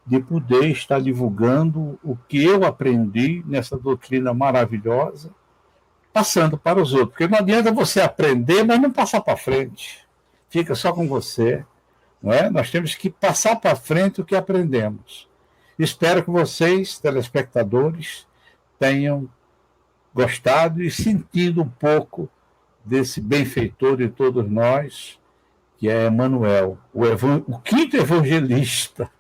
de poder estar divulgando o que eu aprendi nessa doutrina maravilhosa, passando para os outros. Porque não adianta você aprender, mas não passar para frente. fica só com você, não é? Nós temos que passar para frente o que aprendemos. Espero que vocês, telespectadores, tenham gostado e sentido um pouco desse benfeitor de todos nós, que é Emmanuel, o quinto evangelista.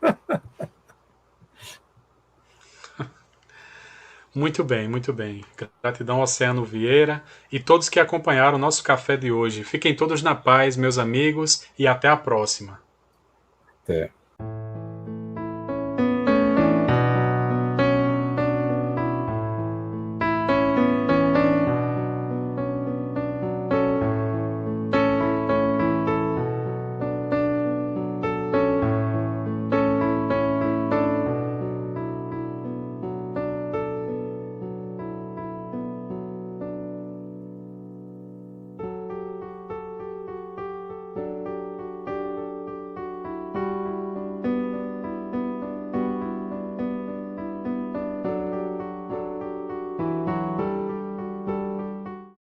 Muito bem, muito bem. Gratidão, Oceano Vieira, e todos que acompanharam o nosso café de hoje. Fiquem todos na paz, meus amigos, e até a próxima. Até.